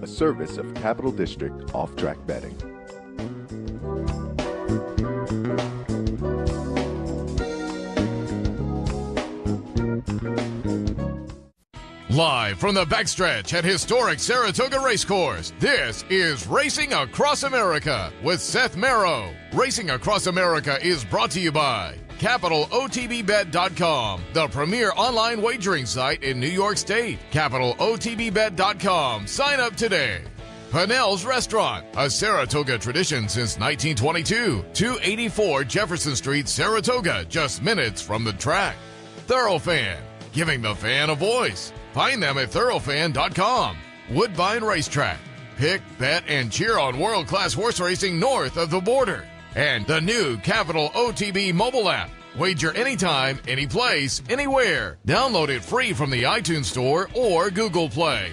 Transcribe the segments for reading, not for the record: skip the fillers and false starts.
a service of Capital District Off-Track Betting. Live from the backstretch at historic Saratoga Racecourse, this is Racing Across America with Seth Merrow. Racing Across America is brought to you by CapitalOTBBet.com, the premier online wagering site in New York State. CapitalOTBBet.com. Sign up today. Pannell's Restaurant, a Saratoga tradition since 1922. 284 Jefferson Street, Saratoga, just minutes from the track. Thoroughfan, giving the fan a voice. Find them at thoroughfan.com. Woodbine Racetrack. Pick, bet, and cheer on world-class horse racing north of the border. And the new Capital OTB mobile app. Wager anytime, any place, anywhere. Download it free from the iTunes Store or Google Play.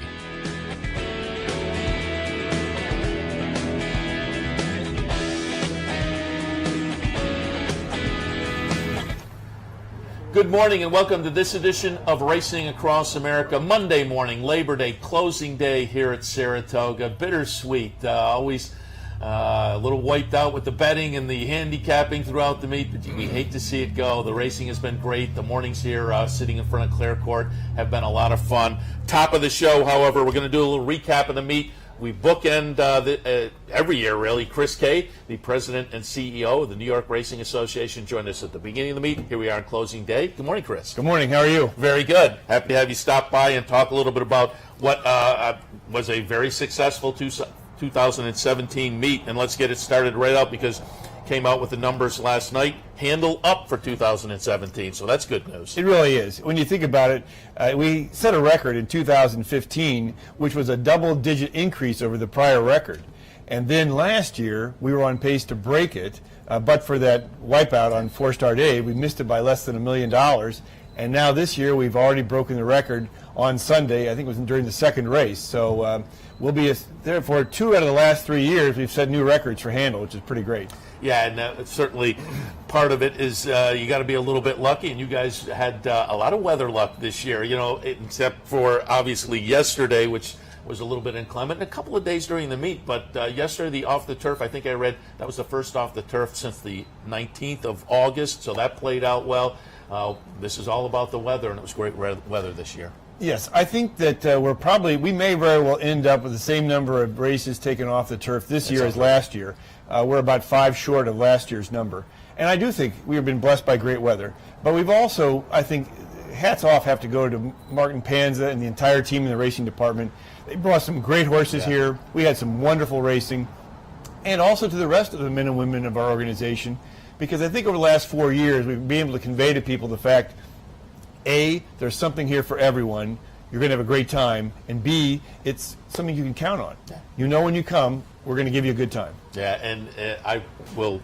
Good morning and welcome to this edition of Racing Across America. Monday morning, Labor Day, closing day here at Saratoga. Bittersweet, always a little wiped out with the betting and the handicapping throughout the meet, but we hate to see it go. The racing has been great. The mornings here sitting in front of Clare Court have been a lot of fun. Top of the show, however, we're going to do a little recap of the meet. We bookend every year, really. Chris Kay, the president and CEO of the New York Racing Association, joined us at the beginning of the meet. Here we are on closing day. Good morning, Chris. Good morning. How are you? Very good. Happy to have you stop by and talk a little bit about what was a very successful 2017 meet. And let's get it started right out because came out with the numbers last night. Handle up for 2017, so that's good news. It really is. When you think about it, we set a record in 2015, which was a double-digit increase over the prior record. And then last year, we were on pace to break it, but for that wipeout on Four-Star Day, we missed it by less than $1 million. And now this year, we've already broken the record on Sunday. I think it was during the second race. So we'll be there for 2 out of the last 3 years. We've set new records for handle, which is pretty great. Yeah, and certainly part of it is you got to be a little bit lucky, and you guys had a lot of weather luck this year, you know, except for obviously yesterday, which was a little bit inclement, and a couple of days during the meet. But yesterday, the off the turf, I think I read that was the first off the turf since the 19th of August, so that played out well. This is all about the weather, and it was great weather this year. Yes, I think that we may very well end up with the same number of races taken off the turf this year as last year. We're about 5 short of last year's number. And I do think we've been blessed by great weather. But we've also, I think, hats off have to go to Martin Panza and the entire team in the racing department. They brought some great horses here. We had some wonderful racing. And also to the rest of the men and women of our organization. Because I think over the last 4 years, we've been able to convey to people the fact, A, there's something here for everyone. You're going to have a great time. And B, it's something you can count on. Yeah. You know when you come, we're going to give you a good time. Yeah, and I will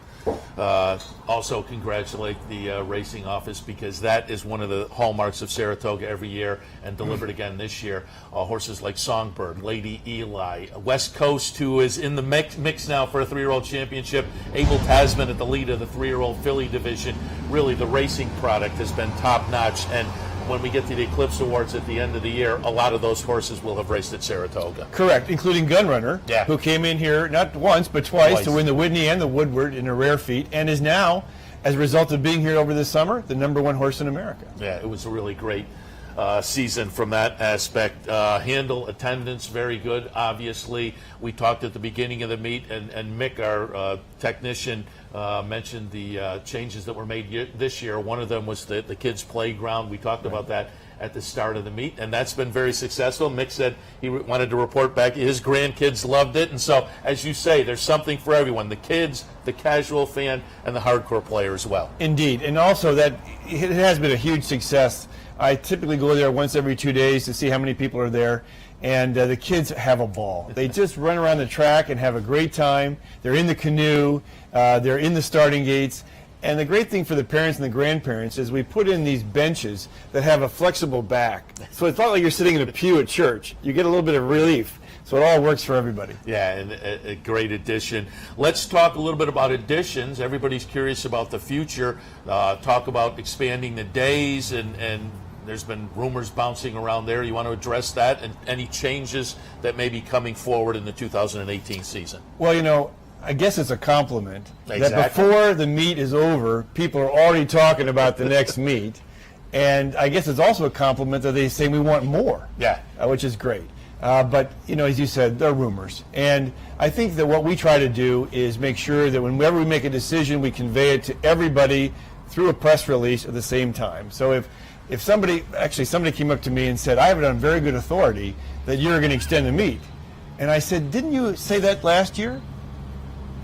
also congratulate the racing office because that is one of the hallmarks of Saratoga every year and delivered again this year. Horses like Songbird, Lady Eli, West Coast, who is in the mix now for a 3-year-old championship, Abel Tasman at the lead of the 3-year-old filly division. Really, the racing product has been top-notch, and when we get to the Eclipse Awards at the end of the year, a lot of those horses will have raced at Saratoga. Correct, including Gunrunner, who came in here not once but twice to win the Whitney and the Woodward in a rare feat, and is now, as a result of being here over this summer, the #1 horse in America. Yeah, it was a really great season from that aspect. Handle, attendance, very good, obviously. We talked at the beginning of the meet, and Mick, our technician, mentioned the changes that were made this year. One of them was the kids' playground. We talked about that at the start of the meet, and that's been very successful. Mick said he wanted to report back. His grandkids loved it, and so, as you say, there's something for everyone, the kids, the casual fan, and the hardcore player as well. Indeed, and also that it has been a huge success. I typically go there once every 2 days to see how many people are there, and the kids have a ball. They just run around the track and have a great time. They're in the canoe, they're in the starting gates, and the great thing for the parents and the grandparents is we put in these benches that have a flexible back. So it's not like you're sitting in a pew at church. You get a little bit of relief. So it all works for everybody. Yeah, and a great addition. Let's talk a little bit about additions. Everybody's curious about the future. Talk about expanding the days and there's been rumors bouncing around there. You want to address that and any changes that may be coming forward in the 2018 season? Well, I guess it's a compliment that Exactly. before the meet is over, people are already talking about the next meet. And I guess it's also a compliment that they say we want more, which is great. But, as you said, there are rumors. And I think that what we try to do is make sure that whenever we make a decision, we convey it to everybody through a press release at the same time. So if somebody came up to me and said, I have it on very good authority that you're going to extend the meet. And I said, didn't you say that last year?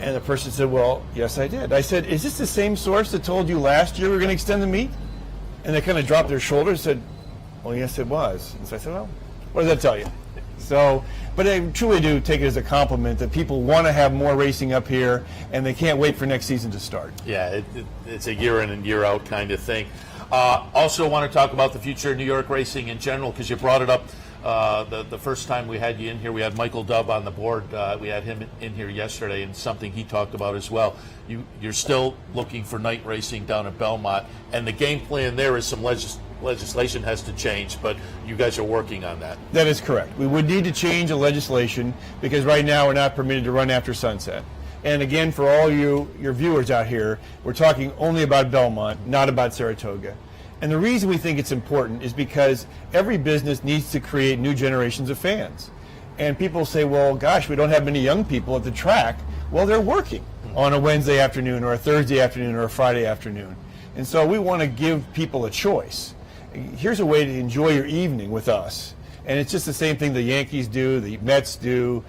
And the person said, well, yes, I did. I said, is this the same source that told you last year we were going to extend the meet? And they kind of dropped their shoulders and said, well, yes, it was. And so I said, well, what does that tell you? So, but I truly do take it as a compliment that people want to have more racing up here, and they can't wait for next season to start. Yeah, it's a year in and year out kind of thing. Also want to talk about the future of New York racing in general, because you brought it up the first time we had you in here. We had Michael Dove on the board. We had him in here yesterday, and something he talked about as well. You're still looking for night racing down at Belmont, and the game plan there is some legislation has to change, but you guys are working on that. That is correct. We would need to change the legislation because right now we're not permitted to run after sunset. And again, for all your viewers out here, we're talking only about Belmont, not about Saratoga. And the reason we think it's important is because every business needs to create new generations of fans. And people say, well, gosh, we don't have many young people at the track. Well, they're working on a Wednesday afternoon or a Thursday afternoon or a Friday afternoon. And so we want to give people a choice. Here's a way to enjoy your evening with us. And it's just the same thing the Yankees do, the Mets do,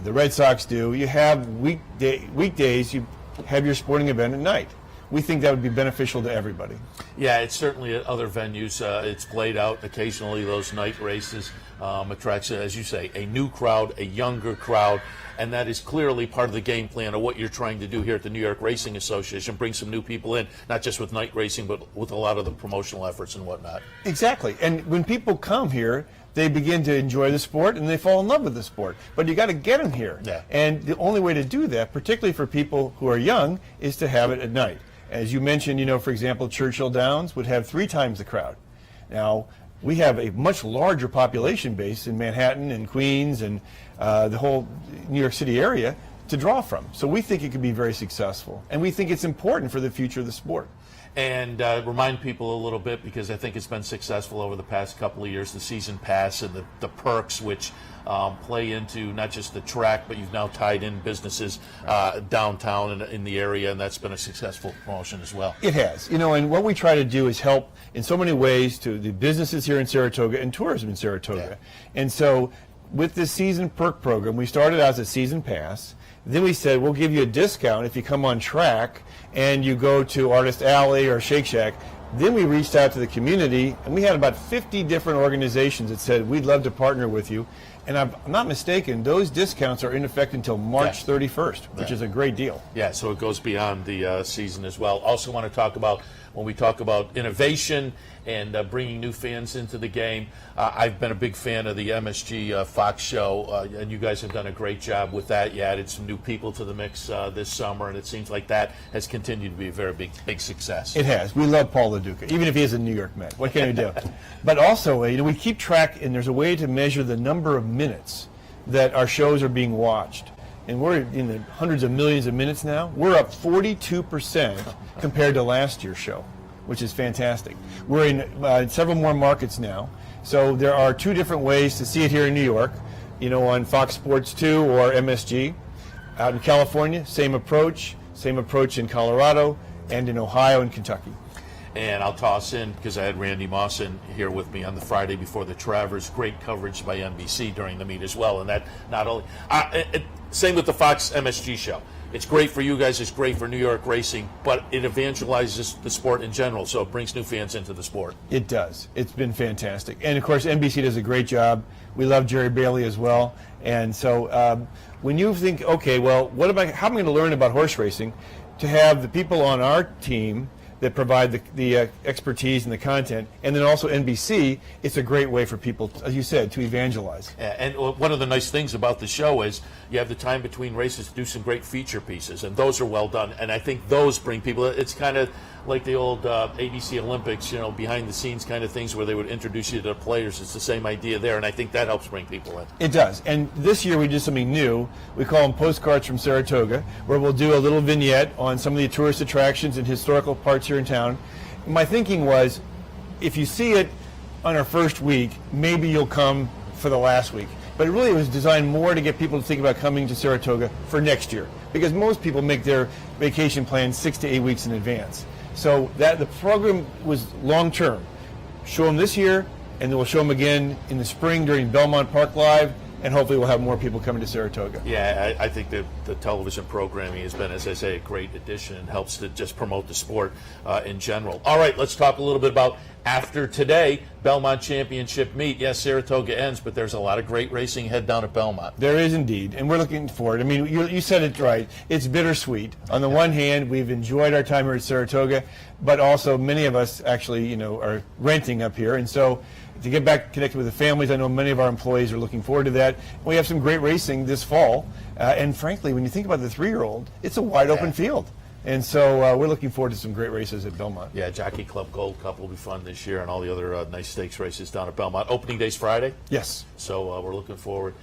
the Red Sox do. You have weekdays, you have your sporting event at night. We think that would be beneficial to everybody. Yeah, it's certainly at other venues. It's played out occasionally. Those night races attracts, as you say, a new crowd, a younger crowd, and that is clearly part of the game plan of what you're trying to do here at the New York Racing Association, bring some new people in, not just with night racing, but with a lot of the promotional efforts and whatnot. Exactly. And when people come here, they begin to enjoy the sport and they fall in love with the sport. But you got to get them here. Yeah. And the only way to do that, particularly for people who are young, is to have it at night. As you mentioned, for example, Churchill Downs would have 3 times the crowd. Now, we have a much larger population base in Manhattan and Queens and the whole New York City area to draw from. So we think it could be very successful. And we think it's important for the future of the sport. And remind people a little bit, because I think it's been successful over the past couple of years, the season pass and the perks, which play into not just the track, but you've now tied in businesses downtown and in the area, and that's been a successful promotion as well. It has. And what we try to do is help in so many ways to the businesses here in Saratoga and tourism in Saratoga. Yeah. And so with this season perk program, we started out as a season pass. Then we said, we'll give you a discount if you come on track and you go to Artist Alley or Shake Shack. Then we reached out to the community, and we had about 50 different organizations that said, we'd love to partner with you. And I'm not mistaken, those discounts are in effect until March 31st, which is a great deal. Yeah, so it goes beyond the season as well. Also want to talk about, when we talk about innovation and bringing new fans into the game, I've been a big fan of the MSG Fox show, and you guys have done a great job with that. You added some new people to the mix this summer, and it seems like that has continued to be a very big success. It has. We love Paul LaDuca, even if he is a New York Met. What can we do? But also, we keep track, and there's a way to measure the number of minutes that our shows are being watched. And we're in the hundreds of millions of minutes now. We're up 42% compared to last year's show, which is fantastic. We're in several more markets now. So there are 2 different ways to see it here in New York, on Fox Sports 2 or MSG. Out in California, same approach in Colorado, and in Ohio and Kentucky. And I'll toss in, because I had Randy Moss in here with me on the Friday before the Travers, great coverage by NBC during the meet as well. And that not only, same with the Fox MSG show. It's great for you guys, it's great for New York racing, but it evangelizes the sport in general, so it brings new fans into the sport. It does. It's been fantastic. And of course, NBC does a great job. We love Jerry Bailey as well. And so when you think, okay, well, how am I going to learn about horse racing? To have the people on our team that provide the expertise and the content, and then also NBC, it's a great way for people, as you said, to evangelize. And one of the nice things about the show is you have the time between races to do some great feature pieces, and those are well done. And I think those bring people. It's kind of like the old ABC Olympics, behind the scenes kind of things where they would introduce you to the players. It's the same idea there, and I think that helps bring people in. It does. And this year we did something new. We call them Postcards from Saratoga, where we'll do a little vignette on some of the tourist attractions and historical parts here in town. My thinking was, if you see it on our first week, maybe you'll come for the last week. But it really was designed more to get people to think about coming to Saratoga for next year, because most people make their vacation plans 6 to 8 weeks in advance. So that the program was long term. Show them this year, and then we'll show them again in the spring during Belmont Park Live, and hopefully we'll have more people coming to Saratoga. Yeah, I think the television programming has been, as I say, a great addition and helps to just promote the sport in general. All right, let's talk a little bit about after today, Belmont Championship meet. Yes, Saratoga ends, but there's a lot of great racing ahead down at Belmont. There is indeed, and we're looking forward. I mean, you said it right. It's bittersweet. On the one hand, we've enjoyed our time here at Saratoga, but also many of us actually, are renting up here, and so to get back connected with the families, I know many of our employees are looking forward to that. We have some great racing this fall, and frankly, when you think about the 3-year-old, it's a wide open field. And so we're looking forward to some great races at Belmont. Yeah, Jockey Club Gold Cup will be fun this year, and all the other nice stakes races down at Belmont. Opening day's Friday. Yes. So we're looking forward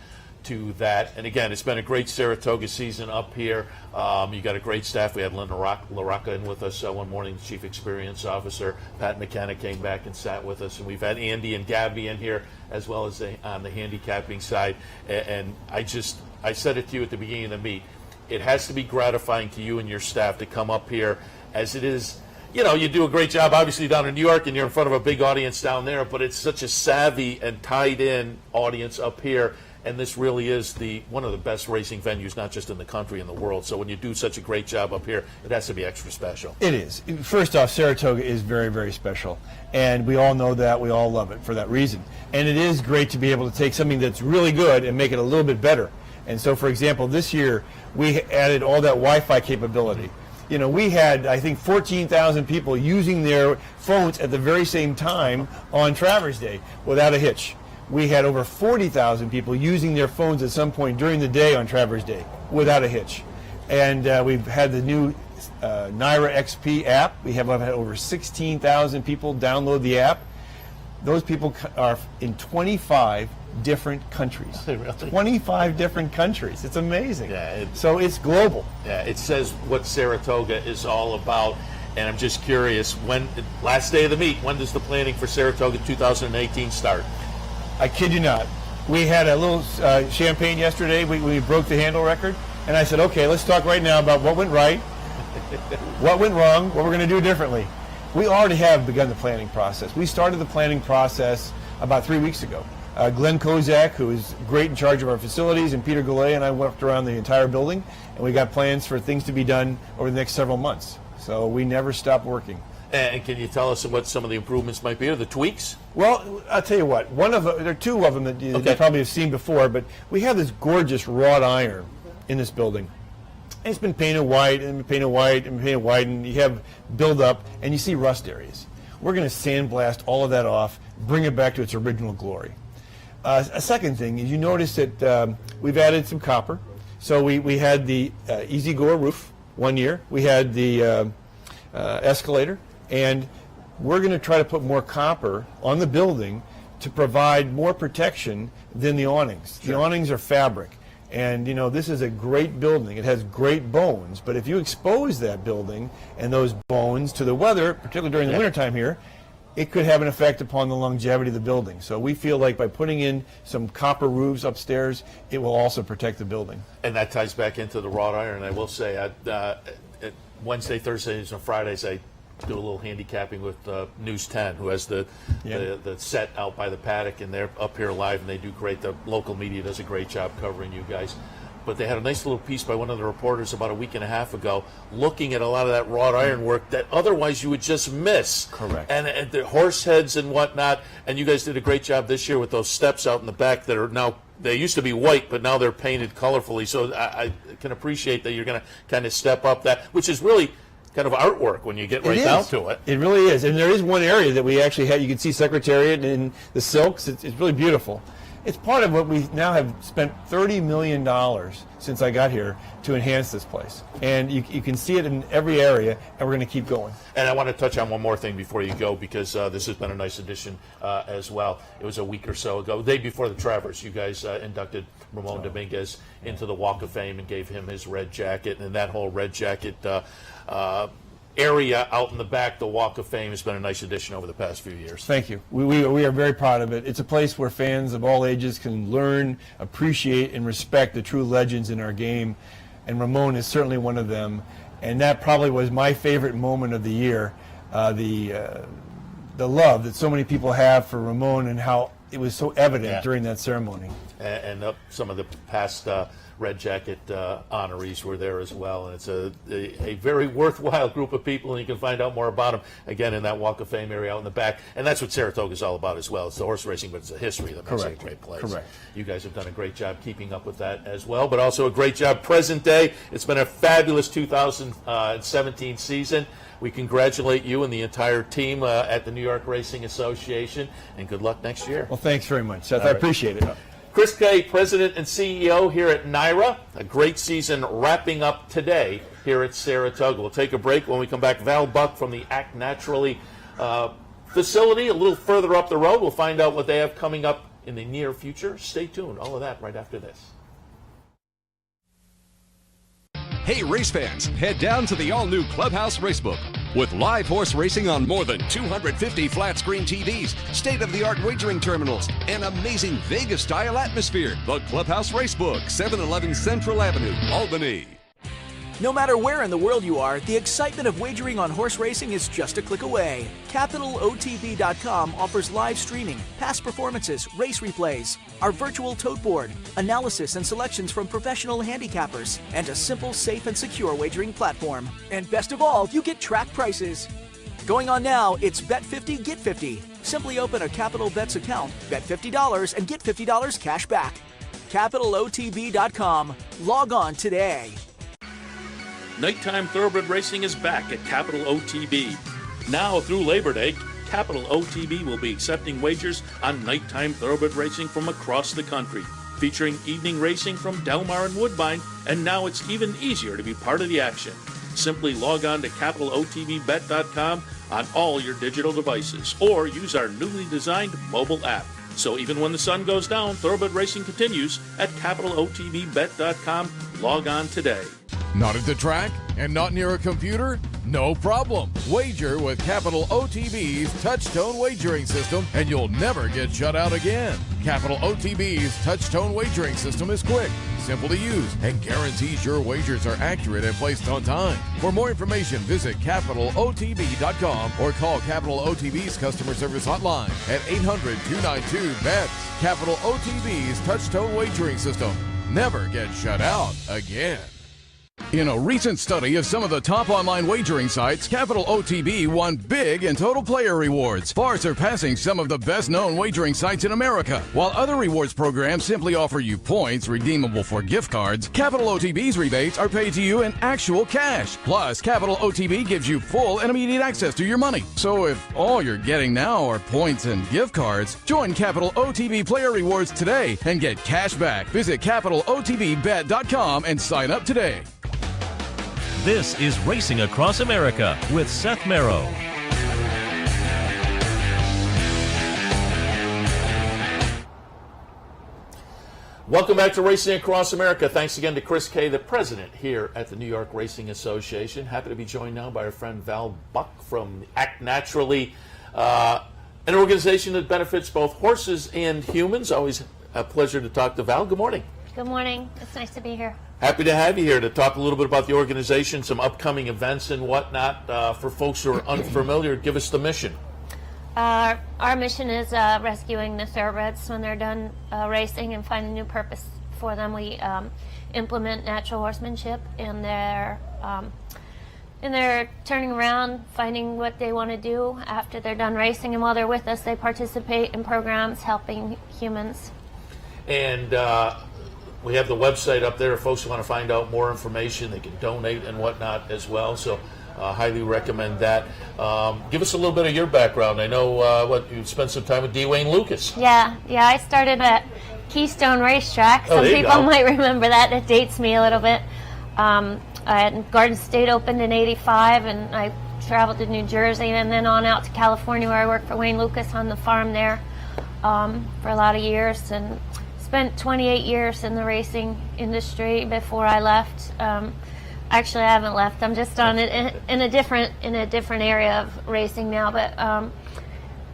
to that. And again, it's been a great Saratoga season up here. You got a great staff. We had Linda LaRocca in with us one morning, the Chief Experience Officer. Pat McKenna came back and sat with us. And we've had Andy and Gabby in here, as well as on the handicapping side. And I said it to you at the beginning of the meet. It has to be gratifying to you and your staff to come up here, as it is. You do a great job, obviously, down in New York, and you're in front of a big audience down there, but it's such a savvy and tied-in audience up here, and this really is one of the best racing venues, not just in the country, in the world. So when you do such a great job up here, it has to be extra special. It is. First off, Saratoga is very, very special, and we all know that. We all love it for that reason. And it is great to be able to take something that's really good and make it a little bit better. And so, for example, this year, we added all that Wi-Fi capability. We had, I think, 14,000 people using their phones at the very same time on Travers Day without a hitch. We had over 40,000 people using their phones at some point during the day on Travers Day without a hitch. And we've had the new Naira XP app. We have had over 16,000 people download the app. Those people are in 25 different countries. Really? 25 different countries. It's amazing. Yeah, so it's global. Yeah, it says what Saratoga is all about. And I'm just curious, last day of the meet, when does the planning for Saratoga 2018 start? I kid you not. We had a little champagne yesterday. We broke the handle record. And I said, okay, let's talk right now about what went right, what went wrong, what we're going to do differently. We already have begun the planning process. We started the planning process about 3 weeks ago. Glenn Kozak, who is great in charge of our facilities, and Peter Goulet and I walked around the entire building, and we got plans for things to be done over the next several months. So we never stop working. And can you tell us what some of the improvements might be, or the tweaks? Well, I'll tell you what. There are two of them that you probably have seen before, but we have this gorgeous wrought iron in this building. And it's been painted white and painted white and painted white, and you have buildup, and you see rust areas. We're going to sandblast all of that off, bring it back to its original glory. A second thing is you notice that we've added some copper. So we had the Easy Gore roof one year. We had the escalator, and we're going to try to put more copper on the building to provide more protection than the awnings. Sure. The awnings are fabric. And, this is a great building. It has great bones. But if you expose that building and those bones to the weather, particularly during the wintertime here, it could have an effect upon the longevity of the building. So we feel like by putting in some copper roofs upstairs, it will also protect the building. And that ties back into the wrought iron. I will say, Wednesday, Thursdays, and Fridays, I do a little handicapping with News 10, who has the set out by the paddock, and they're up here live, and they do great. The local media does a great job covering you guys. But they had a nice little piece by one of the reporters about a week and a half ago looking at a lot of that wrought iron work that otherwise you would just miss. Correct. And the horse heads and whatnot. And you guys did a great job this year with those steps out in the back that are now, they used to be white, but now they're painted colorfully. So I can appreciate that you're going to kind of step up that, which is really kind of artwork when you get right down to it. It really is. And there is one area that we actually had, you can see Secretariat and the silks. It's really beautiful. it's part of what we now have spent $30 million since I got here to enhance this place. And you can see it in every area, and we're going to keep going. And I want to touch on one more thing before you go, because this has been a nice addition as well. It was a week or so ago, the day before the Travers, you guys inducted Ramon Dominguez into the Walk of Fame and gave him his red jacket. And that whole red jacket area out in the back, the Walk of Fame, has been a nice addition over the past few years. Thank you. We are very proud of it. It's a place where fans of all ages can learn, appreciate, and respect the true legends in our game, and Ramon is certainly one of them. And that probably was my favorite moment of the year, the love that so many people have for Ramon and how it was so evident during that ceremony. And some of the past Red Jacket honorees were there as well, and it's a very worthwhile group of people, and you can find out more about them again in that Walk of Fame area out in the back. And that's what Saratoga is all about as well. It's the horse racing, but it's a history that makes it a great place. Correct. You guys have done a great job keeping up with that as well, but also a great job present day. It's been a fabulous 2017 season. We congratulate you and the entire team at the New York Racing Association, and good luck next year. Well, thanks very much, Seth. I appreciate it. Chris Kay, President and CEO here at NYRA. A great season wrapping up today here at Saratoga. We'll take a break. When we come back, Val Buck from the Act Naturally facility a little further up the road. We'll find out what they have coming up in the near future. Stay tuned. All of that right after this. Hey race fans, head down to the all-new Clubhouse Racebook. With live horse racing on more than 250 flat-screen TVs, state-of-the-art wagering terminals, and amazing Vegas-style atmosphere. The Clubhouse Racebook, 711 Central Avenue, Albany. No matter where in the world you are, the excitement of wagering on horse racing is just a click away. CapitalOTB.com offers live streaming, past performances, race replays, our virtual Toteboard, analysis and selections from professional handicappers, and a simple, safe, and secure wagering platform. And best of all, you get track prices. Going on now, it's Bet 50, Get 50. Simply open a Capital Bets account, bet $50, and get $50 cash back. CapitalOTB.com. Log on today. Nighttime Thoroughbred Racing is back at Capital OTB. Now through Labor Day, Capital OTB will be accepting wagers on nighttime Thoroughbred Racing from across the country, featuring evening racing from Delmar and Woodbine, and now it's even easier to be part of the action. Simply log on to CapitalOTBBet.com on all your digital devices, or use our newly designed mobile app. So even when the sun goes down, Thoroughbred Racing continues at CapitalOTBBet.com. Log on today. Not at the track and not near a computer? No problem. Wager with Capital OTB's Touch-Tone Wagering System, and you'll never get shut out again. Capital OTB's Touch-Tone Wagering System is quick, simple to use, and guarantees your wagers are accurate and placed on time. For more information, visit CapitalOTB.com or call Capital OTB's customer service hotline at 800-292-BETS. Capital OTB's Touch-Tone Wagering System. Never get shut out again. In a recent study of some of the top online wagering sites, Capital OTB won big in total player rewards, far surpassing some of the best-known wagering sites in America. While other rewards programs simply offer you points redeemable for gift cards, Capital OTB's rebates are paid to you in actual cash. Plus, Capital OTB gives you full and immediate access to your money. So if all you're getting now are points and gift cards, join Capital OTB Player Rewards today and get cash back. Visit CapitalOTBBet.com and sign up today. This is Racing Across America with Seth Merrow. Welcome back to Racing Across America. Thanks again to Chris Kay, the president here at the New York Racing Association. Happy to be joined now by our friend Val Buck from Act Naturally, an organization that benefits both horses and humans. Always a pleasure to talk to Val. Good morning. Good morning. It's nice to be here. Happy to have you here to talk a little bit about the organization, some upcoming events and whatnot. For folks who are unfamiliar, give us the mission. Our mission is rescuing the thoroughbreds when they're done racing and find a new purpose for them. We implement natural horsemanship in their turning around, finding what they want to do after they're done racing, and while they're with us, they participate in programs helping humans. And we have the website up there. If folks want to find out more information, they can donate and whatnot as well. So highly recommend that. Give us a little bit of your background. I know you spent some time with D. Wayne Lucas. Yeah. I started at Keystone Racetrack. Oh, Some there you people go. might remember that. It dates me a little bit. Garden State opened in '85, and I traveled to New Jersey and then on out to California, where I worked for Wayne Lucas on the farm there for a lot of years, and spent 28 years in the racing industry before I left. Actually, I haven't left. I'm just on it in a different area of racing now. But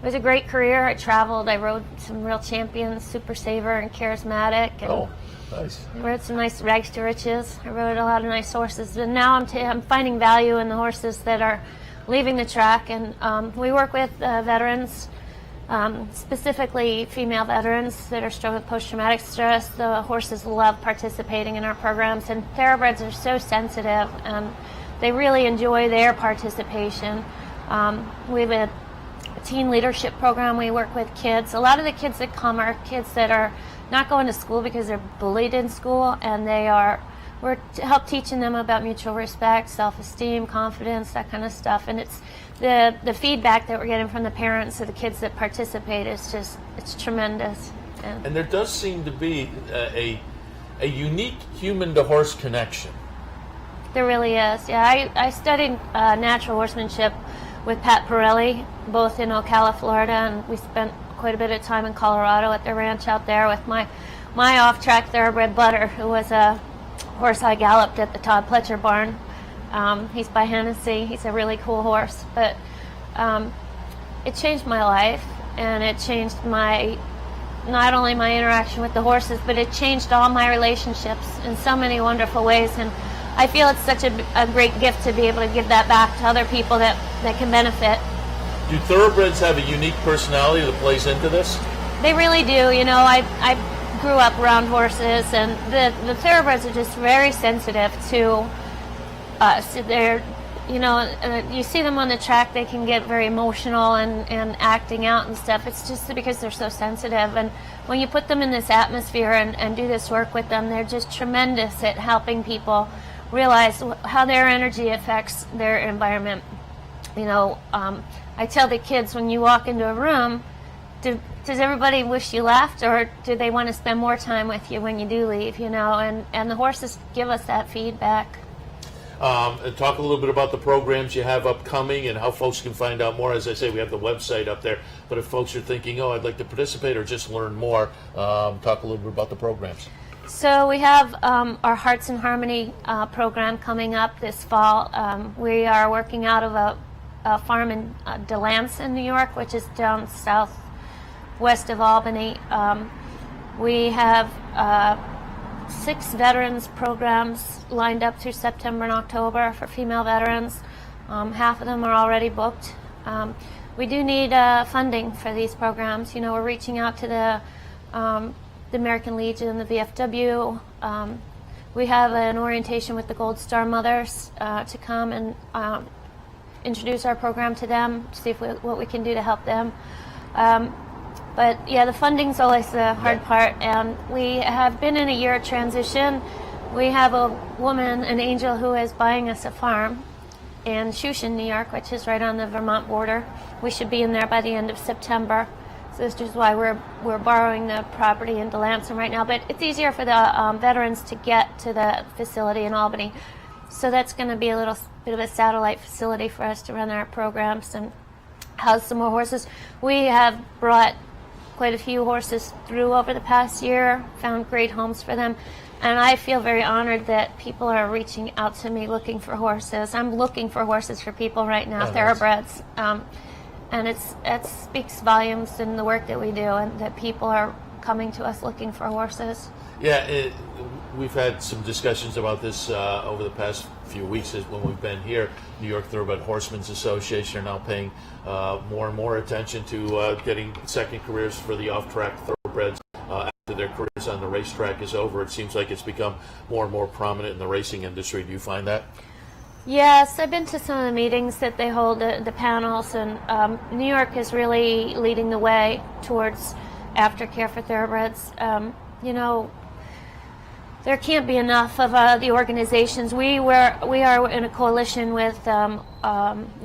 it was a great career. I traveled. I rode some real champions, Super Saver and Charismatic. And nice. I rode some nice Rags to Riches. I rode a lot of nice horses. And now I'm finding value in the horses that are leaving the track. And we work with veterans, specifically female veterans that are struggling with post-traumatic stress. The horses love participating in our programs, and thoroughbreds are so sensitive, and they really enjoy their participation. We have a teen leadership program. We work with kids. A lot of the kids that come are kids that are not going to school because they're bullied in school, and we're help teaching them about mutual respect, self-esteem, confidence, that kind of stuff. And it's the feedback that we're getting from the parents of the kids that participate is it's tremendous. And there does seem to be a unique human to horse connection. There really is. Yeah, I studied natural horsemanship with Pat Pirelli, both in Ocala, Florida, and we spent quite a bit of time in Colorado at their ranch out there with my off-track thoroughbred Bettor, who was a horse I galloped at the Todd Pletcher barn. He's by Hennessy. He's a really cool horse, but it changed my life, and it changed not only my interaction with the horses, but it changed all my relationships in so many wonderful ways. And I feel it's such a great gift to be able to give that back to other people that can benefit. Do thoroughbreds have a unique personality that plays into this? They really do. You know, I grew up around horses, and the thoroughbreds are just very sensitive to us. They're, you see them on the track, they can get very emotional and acting out and stuff. It's just because they're so sensitive. And when you put them in this atmosphere and do this work with them, they're just tremendous at helping people realize how their energy affects their environment. I tell the kids, when you walk into a room, does everybody wish you left, or do they want to spend more time with you when you do leave? And the horses give us that feedback. Talk a little bit about the programs you have upcoming and how folks can find out more. As I say, we have the website up there, but if folks are thinking, I'd like to participate or just learn more, talk a little bit about the programs. So we have our Hearts in Harmony program coming up this fall. We are working out of a farm in Delancey, New York, which is down southwest of Albany. We have 6 veterans programs lined up through September and October for female veterans. Half of them are already booked. We do need funding for these programs. We're reaching out to the American Legion, the VFW. We have an orientation with the Gold Star Mothers to come and introduce our program to them, to see what we can do to help them. But yeah, the funding's always the hard part, and we have been in a year of transition. We have a woman, an angel, who is buying us a farm in Shushan, New York, which is right on the Vermont border. We should be in there by the end of September. So this is why we're borrowing the property in Delancey right now. But it's easier for the veterans to get to the facility in Albany. So that's going to be a little bit of a satellite facility for us to run our programs and house some more horses. We have brought quite a few horses through over the past year, found great homes for them, and I feel very honored that people are reaching out to me looking for horses. I'm looking for horses for people right now, thoroughbreds, and it speaks volumes in the work that we do, and that people are coming to us looking for horses. Yeah, we've had some discussions about this over the past few weeks when we've been here. New York Thoroughbred Horsemen's Association are now paying more and more attention to getting second careers for the off-track thoroughbreds after their careers on the racetrack is over. It seems like it's become more and more prominent in the racing industry. Do you find that? Yes, I've been to some of the meetings that they hold, the panels, and New York is really leading the way towards aftercare for thoroughbreds. There can't be enough of the organizations. We are in a coalition with the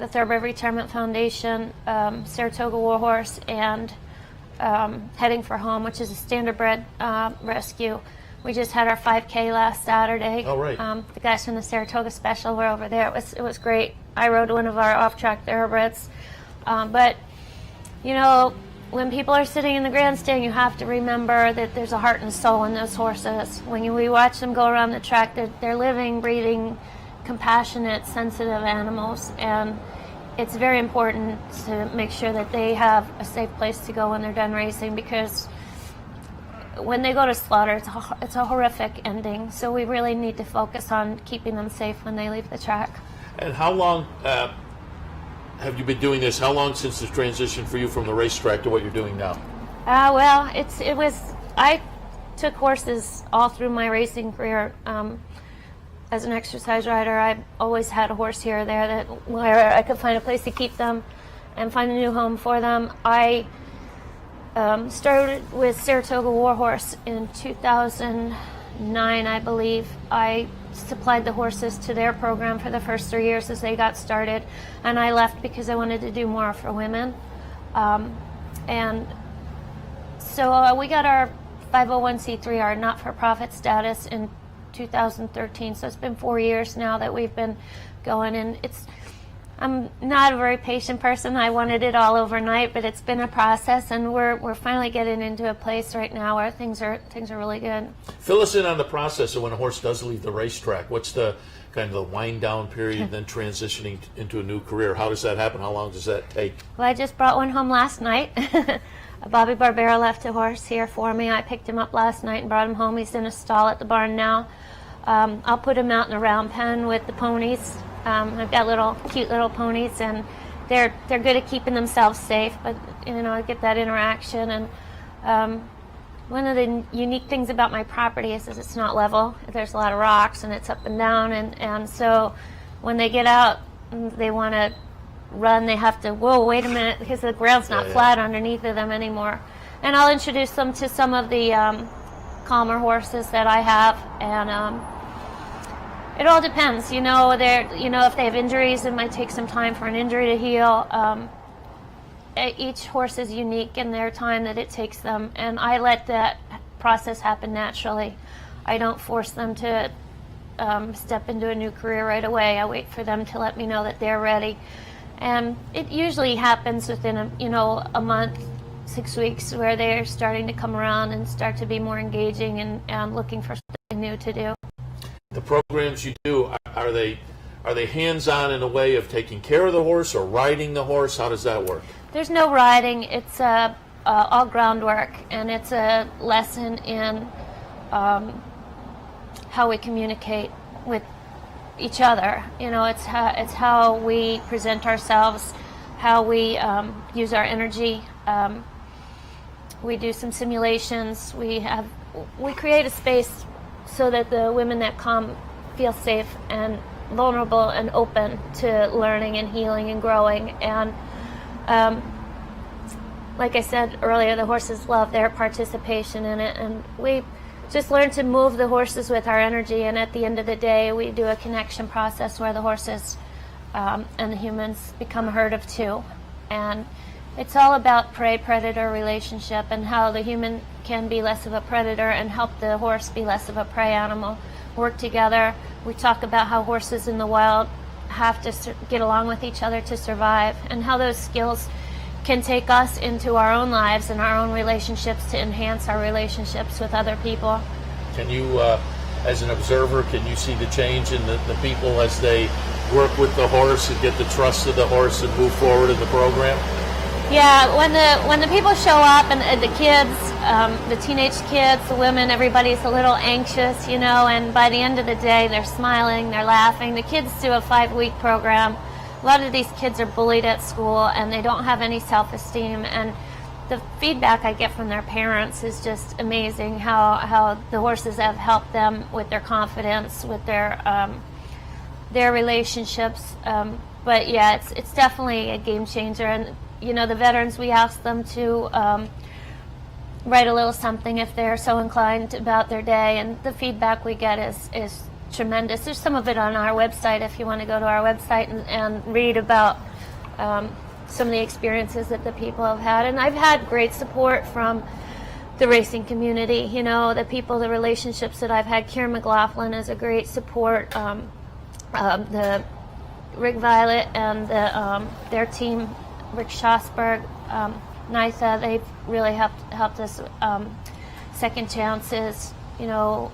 Thoroughbred Retirement Foundation, Saratoga Warhorse, and heading for home, which is a standardbred rescue. We just had our 5K last Saturday. Oh, right. The guys from the Saratoga Special were over there. It was great. I rode one of our off-track thoroughbreds. But, you know, when people are sitting in the grandstand, you have to remember that there's a heart and soul in those horses. When we watch them go around the track, they're living, breathing, compassionate, sensitive animals. And it's very important to make sure that they have a safe place to go when they're done racing, because when they go to slaughter, it's a horrific ending. So we really need to focus on keeping them safe when they leave the track. And how long have you been doing this? How long since the transition for you from the racetrack to what you're doing now? Well, I took horses all through my racing career. As an exercise rider, I've always had a horse here or there where I could find a place to keep them and find a new home for them. I started with Saratoga Warhorse in 2009, I believe. I supplied the horses to their program for the first 3 years as they got started, and I left because I wanted to do more for women. And so we got our 501c3, our not-for-profit status in 2013, so it's been 4 years now that we've been going, and I'm not a very patient person. I wanted it all overnight, but it's been a process, and we're finally getting into a place right now where things are really good. Fill us in on the process of when a horse does leave the racetrack. What's the kind of the wind down period, then transitioning into a new career? How does that happen? How long does that take? Well, I just brought one home last night. Bobby Barbera left a horse here for me. I picked him up last night and brought him home. He's in a stall at the barn now. I'll put him out in a round pen with the ponies. I've got cute little ponies, and they're good at keeping themselves safe, but you know, I get that interaction. And one of the unique things about my property is it's not level. There's a lot of rocks, and it's up and down, and so when they get out and they want to run, they have to, whoa, wait a minute, because the ground's not flat underneath of them anymore. And I'll introduce them to some of the calmer horses that I have, and it all depends. You know, if they have injuries, it might take some time for an injury to heal. Each horse is unique in their time that it takes them, and I let that process happen naturally. I don't force them to step into a new career right away. I wait for them to let me know that they're ready. And it usually happens within a month, 6 weeks, where they're starting to come around and start to be more engaging and looking for something new to do. The programs you do, are they hands-on in a way of taking care of the horse or riding the horse? How does that work? There's no riding. It's all groundwork, and it's a lesson in how we communicate with each other. You know, it's how we present ourselves, how we use our energy. We do some simulations. We create a space so that the women that come feel safe and vulnerable and open to learning and healing and growing. And like I said earlier, the horses love their participation in it, and we just learn to move the horses with our energy. And at the end of the day, we do a connection process where the horses and the humans become a herd of two. And it's all about prey-predator relationship and how the human can be less of a predator and help the horse be less of a prey animal. Work together. We talk about how horses in the wild have to get along with each other to survive, and how those skills can take us into our own lives and our own relationships to enhance our relationships with other people. Can you, as an observer, can you see the change in the people as they work with the horse and get the trust of the horse and move forward in the program? Yeah, when the people show up, and the kids, the teenage kids, the women, everybody's a little anxious, you know, and by the end of the day, they're smiling, they're laughing. The kids do a 5-week program. A lot of these kids are bullied at school, and they don't have any self-esteem, and the feedback I get from their parents is just amazing, how the horses have helped them with their confidence, with their relationships. But yeah, it's definitely a game changer. And you know, the veterans, we ask them to write a little something if they're so inclined about their day, and the feedback we get is tremendous. There's some of it on our website if you want to go to our website and read about some of the experiences that the people have had. And I've had great support from the racing community, you know, the people, the relationships that I've had. Kieran McLaughlin is a great support. The Rick Violet and their team, Rick Schosberg, NISA, they've really helped us. Second chances, you know,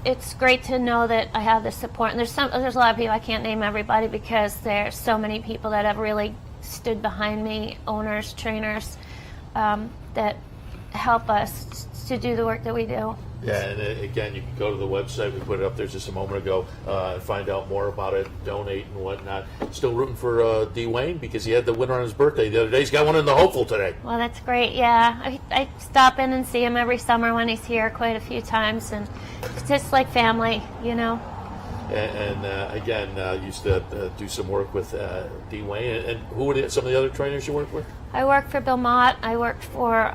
it's great to know that I have the support. And there's a lot of people, I can't name everybody because there's so many people that have really stood behind me, owners, trainers, that help us to do the work that we do. Yeah, and again, you can go to the website. We put it up there just a moment ago and find out more about it, donate and whatnot. Still rooting for D. Wayne because he had the winner on his birthday the other day. He's got one in the hopeful today. Well, that's great, yeah. I stop in and see him every summer when he's here quite a few times, and it's just like family, you know. And again, used to do some work with D. Wayne. And who were some of the other trainers you worked with? I worked for Bill Mott. I worked for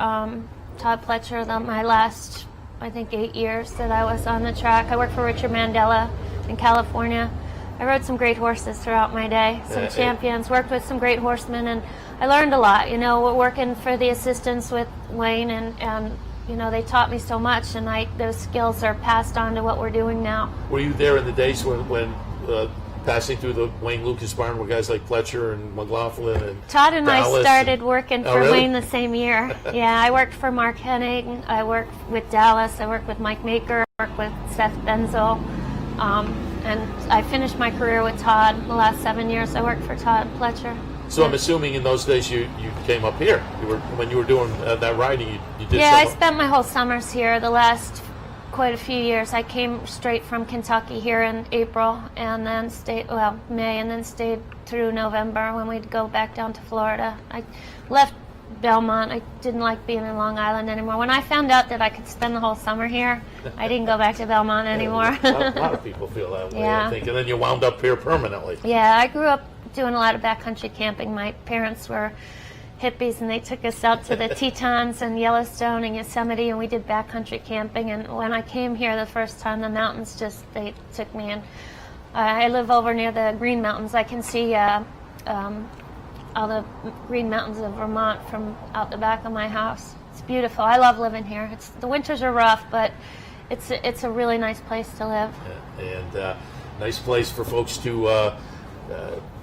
Todd Pletcher, my last, I think, 8 years that I was on the track. I worked for Richard Mandela in California. I rode some great horses throughout my day, some champions, worked with some great horsemen, and I learned a lot. You know, working for the assistants with Wayne, and you know, they taught me so much, and those skills are passed on to what we're doing now. Were you there in the days when passing through the Wayne Lucas barn were guys like Pletcher and McLaughlin and Todd and Dallas I started working for really? Wayne the same year. Yeah, I worked for Mark Hennig, I worked with Dallas, I worked with Mike Maker, I worked with Seth Benzel, and I finished my career with Todd. The last 7 years I worked for Todd Pletcher. So I'm assuming in those days you came up here. When you were doing that riding, you did. Yeah, I spent my whole summers here. The last quite a few years. I came straight from Kentucky here in April, and then May, and then stayed through November when we'd go back down to Florida. I left Belmont. I didn't like being in Long Island anymore. When I found out that I could spend the whole summer here, I didn't go back to Belmont anymore. A lot of people feel that way, yeah. I think. And then you wound up here permanently. Yeah, I grew up doing a lot of backcountry camping. My parents were hippies, and they took us out to the Tetons and Yellowstone and Yosemite, and we did backcountry camping. And when I came here the first time, the mountains they took me in. I live over near the Green Mountains. I can see all the Green Mountains of Vermont from out the back of my house. It's beautiful. I love living here. The winters are rough, but it's a really nice place to live. And nice place for folks to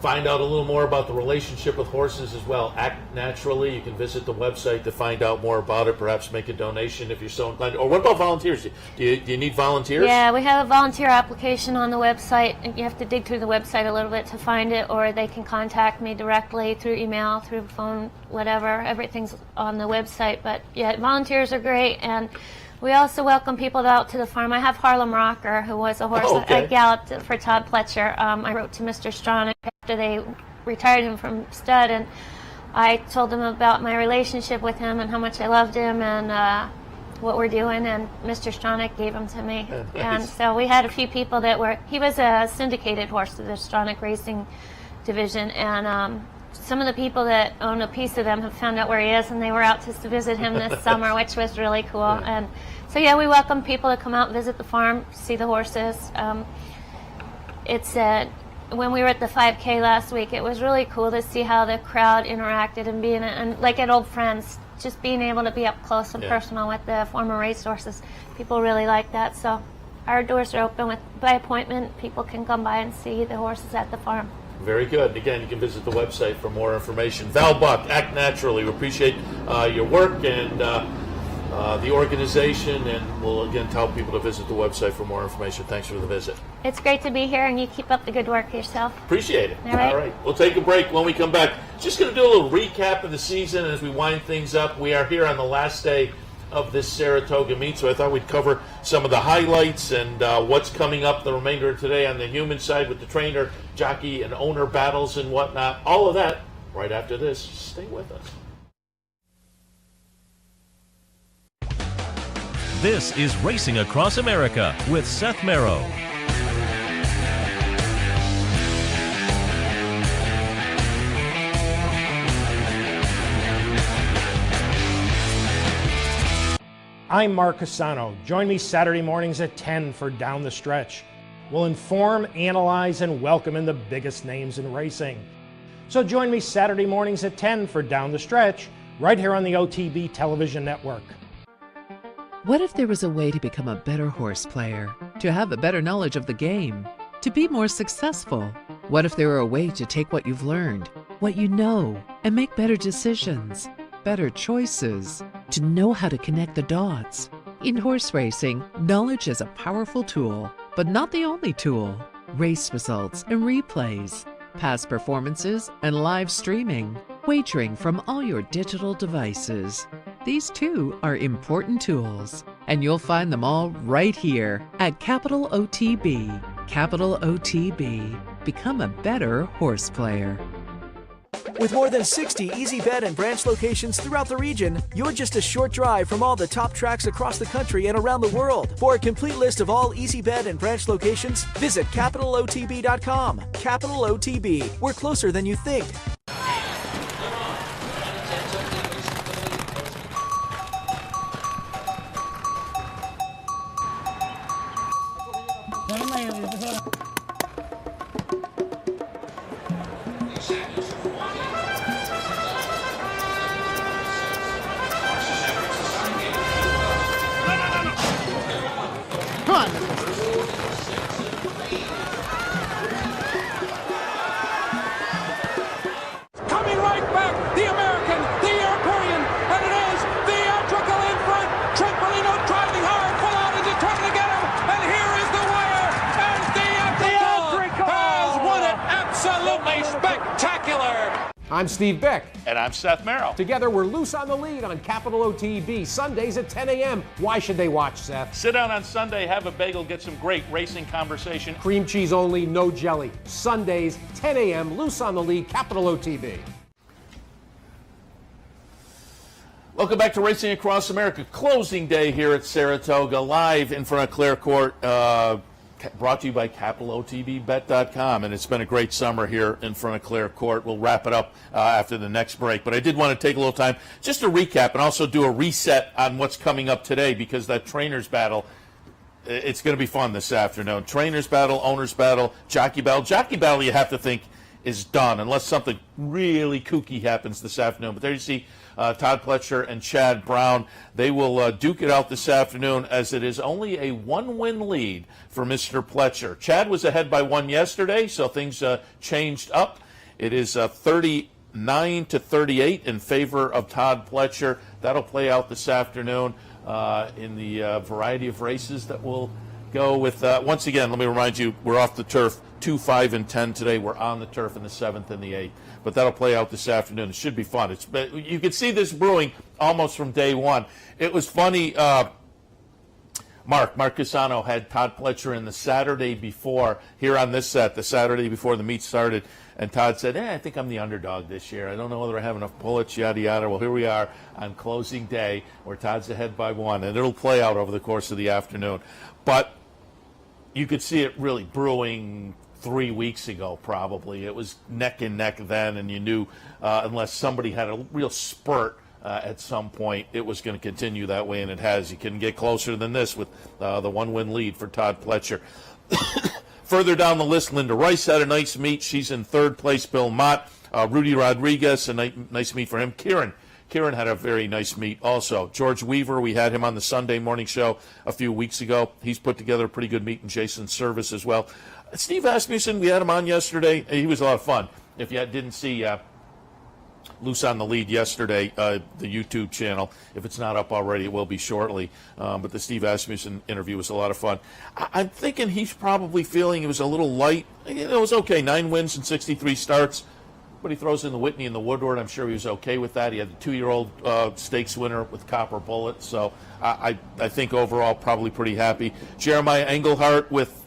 find out a little more about the relationship with horses as well. Act Naturally. You can visit the website to find out more about it, perhaps make a donation if you're so inclined. Or what about volunteers? Do you need volunteers? Yeah, we have a volunteer application on the website. You have to dig through the website a little bit to find it, or they can contact me directly through email, through phone, whatever. Everything's on the website. But yeah, volunteers are great, and we also welcome people out to the farm. I have Harlem Rocker, who was a horse I galloped for Todd Pletcher. I wrote to Mr. Stronach after they retired him from stud, and I told him about my relationship with him and how much I loved him and what we're doing, and Mr. Stronach gave him to me. Nice. And so we had a few people he was a syndicated horse to the Stronach Racing Division, and some of the people that own a piece of them have found out where he is, and they were out to visit him this summer, which was really cool. Yeah. And so, yeah, we welcome people to come out and visit the farm, see the horses. When we were at the 5K last week, it was really cool to see how the crowd interacted and and like at Old Friends, just being able to be up close and personal with the former race horses. People really like that. So our doors are open by appointment. People can come by and see the horses at the farm. Very good. Again, you can visit the website for more information. Val Buck, Act Naturally. We appreciate your work and the organization, and we'll again tell people to visit the website for more information. Thanks for the visit. It's great to be here, and you keep up the good work yourself. Appreciate it. All right. All right. We'll take a break. When we come back, just going to do a little recap of the season as we wind things up. We are here on the last day of this Saratoga meet, so I thought we'd cover some of the highlights and what's coming up the remainder of today on the human side with the trainer, jockey, and owner battles and whatnot. All of that right after this. Stay with us. This is Racing Across America with Seth Merrow. I'm Mark Cassano. Join me Saturday mornings at 10 for Down the Stretch. We'll inform, analyze, and welcome in the biggest names in racing. So join me Saturday mornings at 10 for Down the Stretch, right here on the OTB television network. What if there was a way to become a better horse player, to have a better knowledge of the game, to be more successful? What if there were a way to take what you've learned, what you know, and make better decisions, better choices, to know how to connect the dots? In horse racing, knowledge is a powerful tool, but not the only tool. Race results and replays, past performances and live streaming, wagering from all your digital devices. These too are important tools, and you'll find them all right here at Capital OTB. Capital OTB. Become a better horse player. With more than 60 Easy Bet and branch locations throughout the region, you're just a short drive from all the top tracks across the country and around the world. For a complete list of all Easy Bet and branch locations, visit CapitalOTB.com. Capital OTB. We're closer than you think. Coming right back, the American, the European, and it is theatrical in front. Trempolino driving hard, full out, is trying to get him, and here is the wire, and theatrical has won it. Absolutely spectacular. I'm Steve Beck. And I'm Seth Merrill. Together, we're loose on the lead on Capital OTB, Sundays at 10 a.m. Why should they watch, Seth? Sit down on Sunday, have a bagel, get some great racing conversation. Cream cheese only, no jelly. Sundays, 10 a.m., loose on the lead, Capital OTB. Welcome back to Racing Across America. Closing day here at Saratoga, live in front of Clare Court, brought to you by CapitalOTBBet.com. And it's been a great summer here in front of Clare Court. We'll wrap it up after the next break. But I did want to take a little time just to recap and also do a reset on what's coming up today, because that trainers battle, it's going to be fun this afternoon. Trainers battle, owners battle, jockey battle. Jockey battle, you have to think, is done unless something really kooky happens this afternoon. But there you see Todd Pletcher and Chad Brown. They will duke it out this afternoon, as it is only a one-win lead for Mr. Pletcher. Chad was ahead by one yesterday, so things changed up. It is 39-38 in favor of Todd Pletcher. That'll play out this afternoon in the variety of races that will go with. Once again, let me remind you, we're off the turf 2, 5, and 10 today. We're on the turf in the 7th and the 8th. But that'll play out this afternoon. It should be fun. You can see this brewing almost from day one. It was funny. Mark Casano had Todd Pletcher in the Saturday before, here on this set, the Saturday before the meet started. And Todd said, I think I'm the underdog this year. I don't know whether I have enough bullets, yada, yada. Well, here we are on closing day where Todd's ahead by one. And it'll play out over the course of the afternoon. But you could see it really brewing 3 weeks ago, probably. It was neck and neck then, and you knew unless somebody had a real spurt at some point, it was going to continue that way, and it has. You couldn't get closer than this with the one-win lead for Todd Pletcher. Further down the list, Linda Rice had a nice meet. She's in third place. Bill Mott, Rudy Rodriguez, a nice meet for him. Kieran had a very nice meet also. George Weaver, we had him on the Sunday morning show a few weeks ago. He's put together a pretty good meet in Jason's service as well. Steve Asmussen, we had him on yesterday. He was a lot of fun. If you didn't see Loose on the Lead yesterday, the YouTube channel, if it's not up already, it will be shortly. But the Steve Asmussen interview was a lot of fun. I'm thinking he's probably feeling it was a little light. It was okay, 9 wins and 63 starts. But he throws in the Whitney and the Woodward. I'm sure he was okay with that. He had the 2-year-old stakes winner with Copper Bullet. So I think overall probably pretty happy. Jeremiah Engelhardt with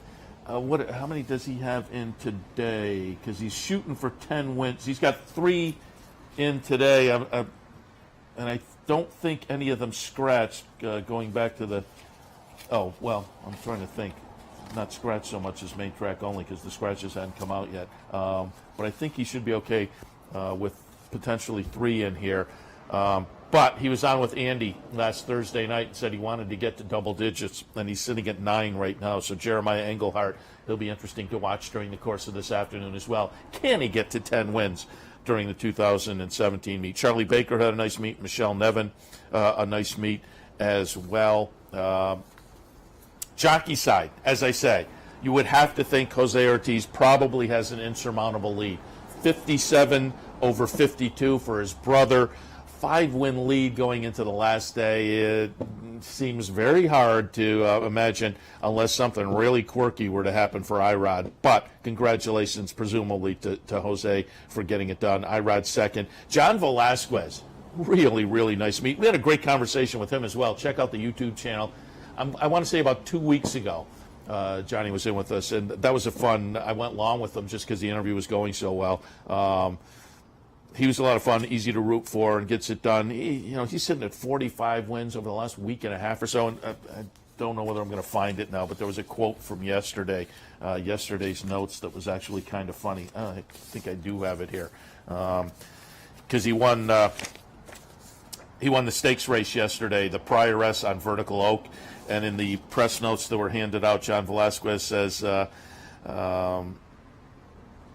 how many does he have in today? Because he's shooting for 10 wins. He's got 3 in today, and I don't think any of them scratched. Going back to the, I'm trying to think. Not scratch so much as main track only, because the scratches hadn't come out yet. But I think he should be okay with potentially 3 in here. But he was on with Andy last Thursday night and said he wanted to get to double digits, and he's sitting at 9 right now. So Jeremiah Engelhardt, he'll be interesting to watch during the course of this afternoon as well. Can he get to 10 wins? during the 2017 meet. Charlie Baker had a nice meet. Michelle Nevin, a nice meet as well. Jockey side, as I say, you would have to think Jose Ortiz probably has an insurmountable lead. 57 over 52 for his brother. 5-win lead going into the last day. It seems very hard to imagine unless something really quirky were to happen for Irod. But congratulations, presumably, to Jose for getting it done. Irod second. John Velasquez, really, really nice meet. We had a great conversation with him as well. Check out the YouTube channel. I want to say about 2 weeks ago, Johnny was in with us, and that was a fun. I went long with him just because the interview was going so well. He was a lot of fun, easy to root for, and gets it done. He's sitting at 45 wins over the last week and a half or so, and I don't know whether I'm going to find it now, but there was a quote from yesterday's notes that was actually kind of funny. I think I do have it here, because he won the stakes race yesterday, the Prioress on Vertical Oak, and in the press notes that were handed out, John Velasquez says,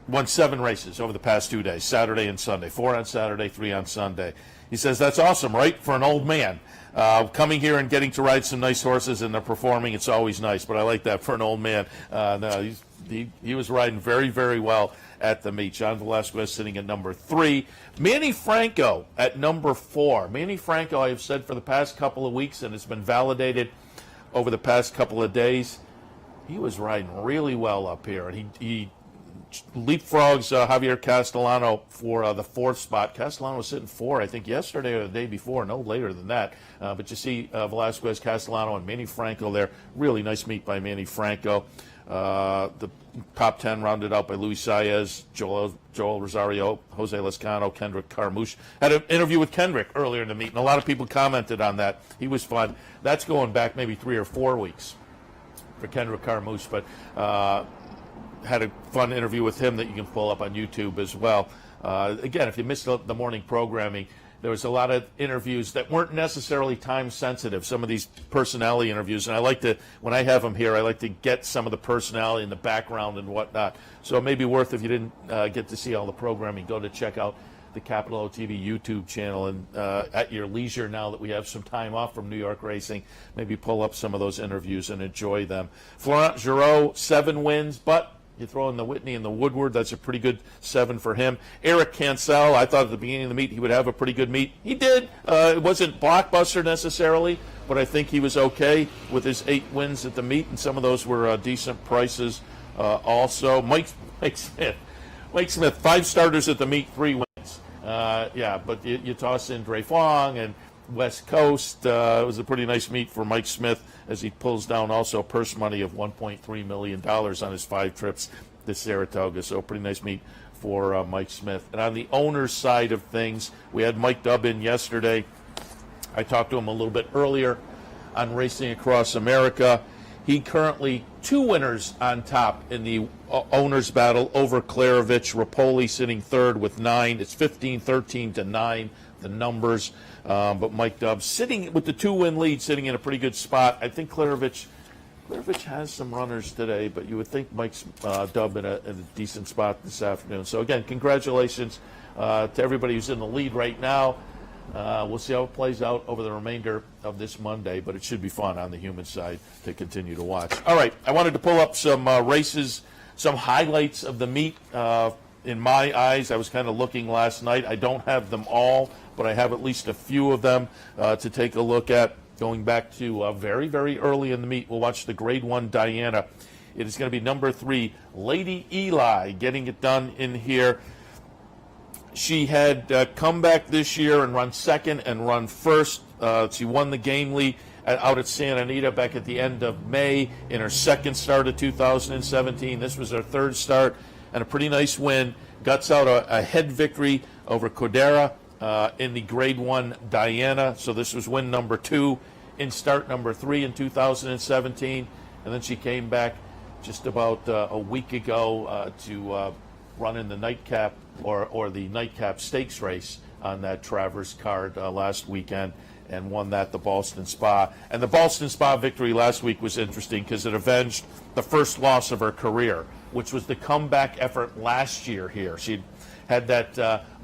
won 7 races over the past 2 days, Saturday and Sunday. 4 on Saturday, 3 on Sunday. He says, that's awesome, right, for an old man. Coming here and getting to ride some nice horses and they're performing, it's always nice, but I like that for an old man. No, he was riding very, very well at the meet. John Velasquez sitting at number 3. Manny Franco at number 4. Manny Franco, I have said for the past couple of weeks, and it's been validated over the past couple of days, he was riding really well up here, and he leapfrogs Javier Castellano for the 4th spot. Castellano was sitting 4, I think, yesterday or the day before, no later than that. But you see Velasquez, Castellano, and Manny Franco there. Really nice meet by Manny Franco. The top 10 rounded out by Luis Saez, Joel Rosario, Jose Lescano, Kendrick Carmouche. Had an interview with Kendrick earlier in the meet, and a lot of people commented on that. He was fun. That's going back maybe 3 or 4 weeks for Kendrick Carmouche, but had a fun interview with him that you can pull up on YouTube as well. Again, if you missed the morning programming, there was a lot of interviews that weren't necessarily time sensitive, some of these personality interviews, and I like to, when I have them here, I like to get some of the personality in the background and whatnot. So it may be worth, if you didn't get to see all the programming, go to check out the Capital OTB YouTube channel, and at your leisure, now that we have some time off from New York racing, maybe pull up some of those interviews and enjoy them. Florent Giraud, 7 wins, but you throw in the Whitney and the Woodward, that's a pretty good 7 for him. Eric Cancel, I thought at the beginning of the meet he would have a pretty good meet. He did. It wasn't blockbuster necessarily, but I think he was okay with his 8 wins at the meet, and some of those were decent prices also. Mike Smith, 5 starters at the meet, 3 wins. But you toss in Dre Fong and West Coast. It was a pretty nice meet for Mike Smith as he pulls down also purse money of $1.3 million on his 5 trips to Saratoga. So a pretty nice meet for Mike Smith. And on the owner's side of things, we had Mike Dubb in yesterday. I talked to him a little bit earlier on Racing Across America. He currently 2 winners on top in the owner's battle over Klarovich. Rapoli sitting 3rd with 9. It's 15-13 to 9, the numbers. But Mike Dubb sitting with the 2-win lead, sitting in a pretty good spot. I think Klarovich has some runners today, but you would think Mike's Dubb in a decent spot this afternoon. So again, congratulations to everybody who's in the lead right now. We'll see how it plays out over the remainder of this Monday, but it should be fun on the human side to continue to watch. All right, I wanted to pull up some races, some highlights of the meet. In my eyes, I was kind of looking last night. I don't have them all, but I have at least a few of them to take a look at. Going back to very, very early in the meet, we'll watch the Grade 1 Diana. It is going to be number 3, Lady Eli, getting it done in here. She had come back this year and run 2nd and run 1st. She won the game lead out at Santa Anita back at the end of May in her 2nd start of 2017. This was her 3rd start and a pretty nice win. Guts out a head victory over Codera in the Grade 1 Diana. So this was win number 2 in start number 3 in 2017. And then she came back just about a week ago to run in the nightcap or the nightcap stakes race on that Travers card last weekend and won that, the Boston Spa. And the Boston Spa victory last week was interesting because it avenged the first loss of her career, which was the comeback effort last year here. had that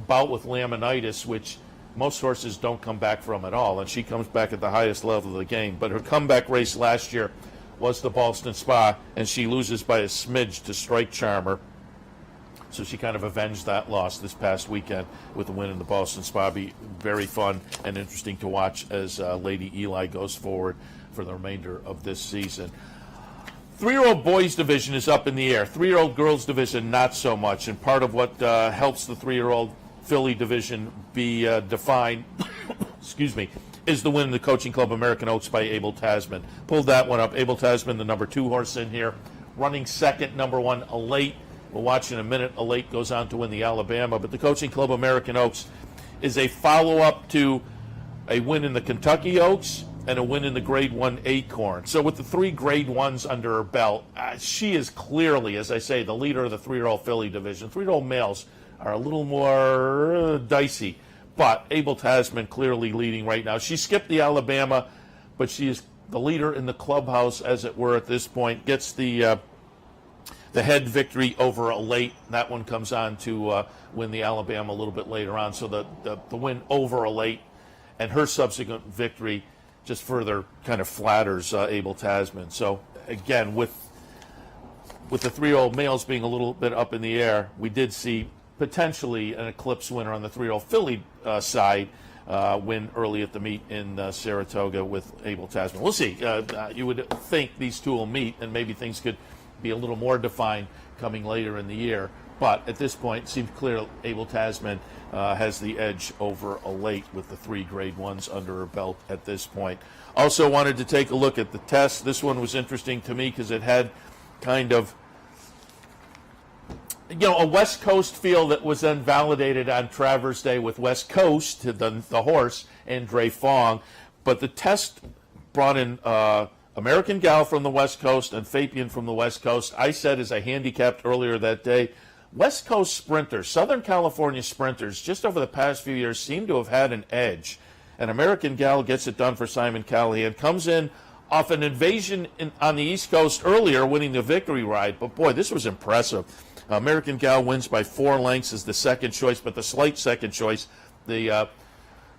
bout with laminitis, which most horses don't come back from at all, and she comes back at the highest level of the game. But her comeback race last year was the Boston Spa, and she loses by a smidge to Strike Charmer. So she kind of avenged that loss this past weekend with a win in the Boston Spa. Be very fun and interesting to watch as Lady Eli goes forward for the remainder of this season. 3-year-old boys division is up in the air. 3-year-old girls division, not so much. And part of what helps the 3-year-old filly division be defined, excuse me, is the win in the Coaching Club American Oaks by Abel Tasman. Pulled that one up. Abel Tasman, the number 2 horse in here. Running second, number 1, Elate. We'll watch in a minute. Elate goes on to win the Alabama. But the Coaching Club American Oaks is a follow-up to a win in the Kentucky Oaks and a win in the Grade 1 Acorn. So with the 3 Grade 1s under her belt, she is clearly, as I say, the leader of the 3-year-old filly division. 3-year-old males are a little more dicey, but Abel Tasman clearly leading right now. She skipped the Alabama, but she is the leader in the clubhouse, as it were, at this point. Gets the head victory over Elate. That one comes on to win the Alabama a little bit later on. So the win over Elate and her subsequent victory just further kind of flatters Abel Tasman. So again, with the 3-year-old males being a little bit up in the air, we did see potentially an eclipse winner on the 3-year-old filly side win early at the meet in Saratoga with Abel Tasman. We'll see. You would think these two will meet and maybe things could be a little more defined coming later in the year. But at this point, it seems clear Abel Tasman has the edge over Elate with the 3 Grade 1s under her belt at this point. Also wanted to take a look at the test. This one was interesting to me because it had kind of, a West Coast feel that was then validated on Travers Day with West Coast, the horse, and Dre Fong. But the test brought in American Gal from the West Coast and Fabian from the West Coast. I said, as I handicapped earlier that day, West Coast sprinters, Southern California sprinters, just over the past few years seem to have had an edge. And American Gal gets it done for Simon Callahan. Comes in off an invasion on the East Coast earlier, winning the victory ride. But boy, this was impressive. American Gal wins by 4 lengths as the second choice, but the slight second choice. The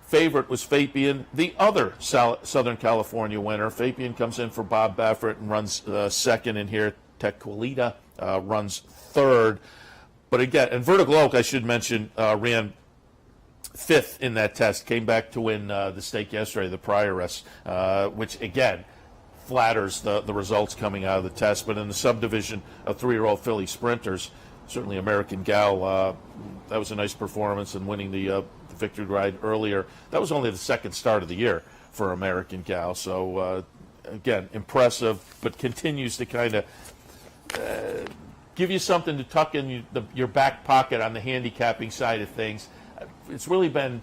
favorite was Fabian, the other Southern California winner. Fabian comes in for Bob Baffert and runs second in here. Tequilita runs third. But again, and Vertical Oak, I should mention, ran 5th in that test. Came back to win the stake yesterday, the Prioress, which again flatters the results coming out of the test. But in the subdivision of 3-year-old filly sprinters, certainly American Gal, that was a nice performance in winning the victory ride earlier. That was only the second start of the year for American Gal. So again, impressive, but continues to kind of give you something to tuck in your back pocket on the handicapping side of things. It's really been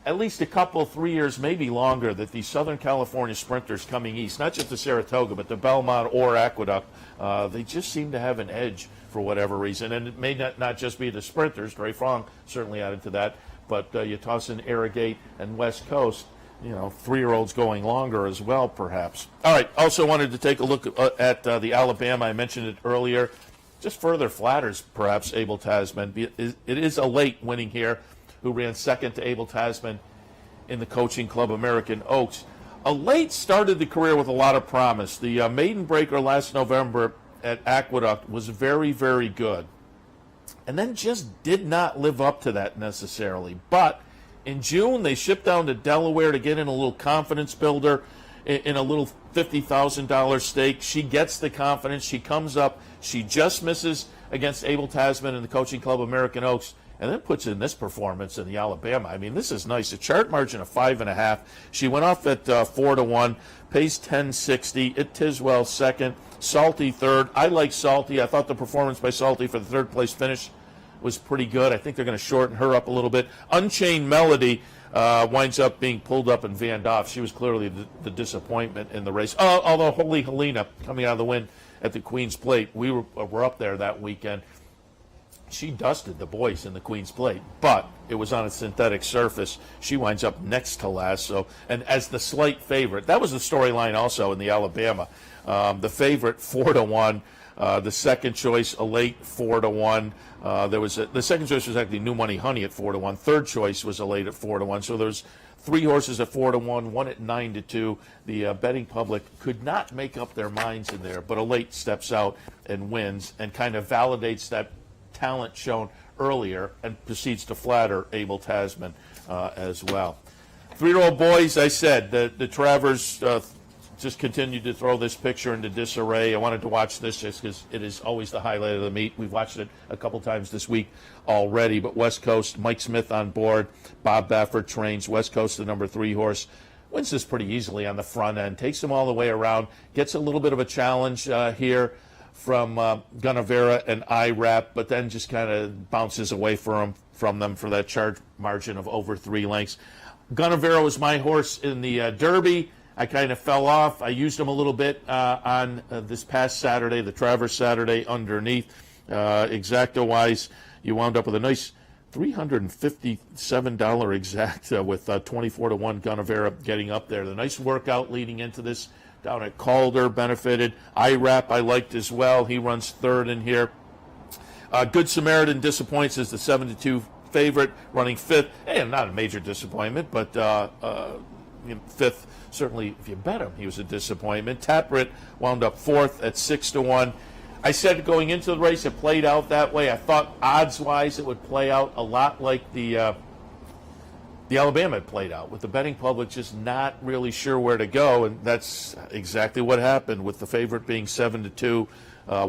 at least a couple, 3 years, maybe longer, that these Southern California sprinters coming east, not just the Saratoga, but the Belmont or Aqueduct, they just seem to have an edge for whatever reason. And it may not just be the sprinters. Dre Fong certainly added to that. But you toss in Arrogate and West Coast, 3-year-olds going longer as well, perhaps. All right, also wanted to take a look at the Alabama. I mentioned it earlier. Just further flatters, perhaps, Abel Tasman. It is Elate winning here, who ran second to Abel Tasman in the Coaching Club American Oaks. Elate started the career with a lot of promise. The maiden breaker last November at Aqueduct was very, very good, and then just did not live up to that necessarily. But in June, they shipped down to Delaware to get in a little confidence builder in a little $50,000 stake. She gets the confidence. She comes up. She just misses against Abel Tasman in the Coaching Club American Oaks, and then puts in this performance in the Alabama. I mean, this is nice. A chart margin of 5.5. She went off at 4-1, pays 10.60. It Tiswell second, Salty third. I like Salty. I thought the performance by Salty for the third place finish was pretty good. I think they're going to shorten her up a little bit. Unchained Melody winds up being pulled up and vanned off. She was clearly the disappointment in the race. Although Holy Helena coming out of the win at the Queen's Plate, we were up there that weekend. She dusted the boys in the Queen's Plate, but it was on a synthetic surface. She winds up next to last. So, and as the slight favorite, that was the storyline also in the Alabama. The favorite 4-1 The second choice, a late 4-1. The second choice was actually New Money Honey at 4-1. Third choice was a late at 4-1. So there's 3 horses at 4-1, one at 9-2. The betting public could not make up their minds in there, but a late steps out and wins and kind of validates that talent shown earlier and proceeds to flatter Abel Tasman as well. 3-year-old boys, I said, the Travers just continued to throw this picture into disarray. I wanted to watch this just because it is always the highlight of the meet. We've watched it a couple times this week already, but West Coast, Mike Smith on board. Bob Baffert trains West Coast, the number 3 horse. Wins this pretty easily on the front end, takes him all the way around, gets a little bit of a challenge here from Gunnevera and IRAP, but then just kind of bounces away from them for that charge margin of over 3 lengths. Gunnevera was my horse in the Derby. I kind of fell off. I used him a little bit on this past Saturday, the Travers Saturday underneath. Exacta-wise, you wound up with a nice $357 exacta with 24-1 Gunnevera getting up there. The nice workout leading into this down at Calder benefited. IRAP I liked as well. He runs third in here. Good Samaritan disappoints as the 7-2 favorite, running 5th. And not a major disappointment, but fifth, certainly if you bet him, he was a disappointment. Taprit wound up 4th at 6-1. I said going into the race, it played out that way. I thought odds-wise it would play out a lot like the Alabama had played out, with the betting public just not really sure where to go, and that's exactly what happened, with the favorite being 7-2,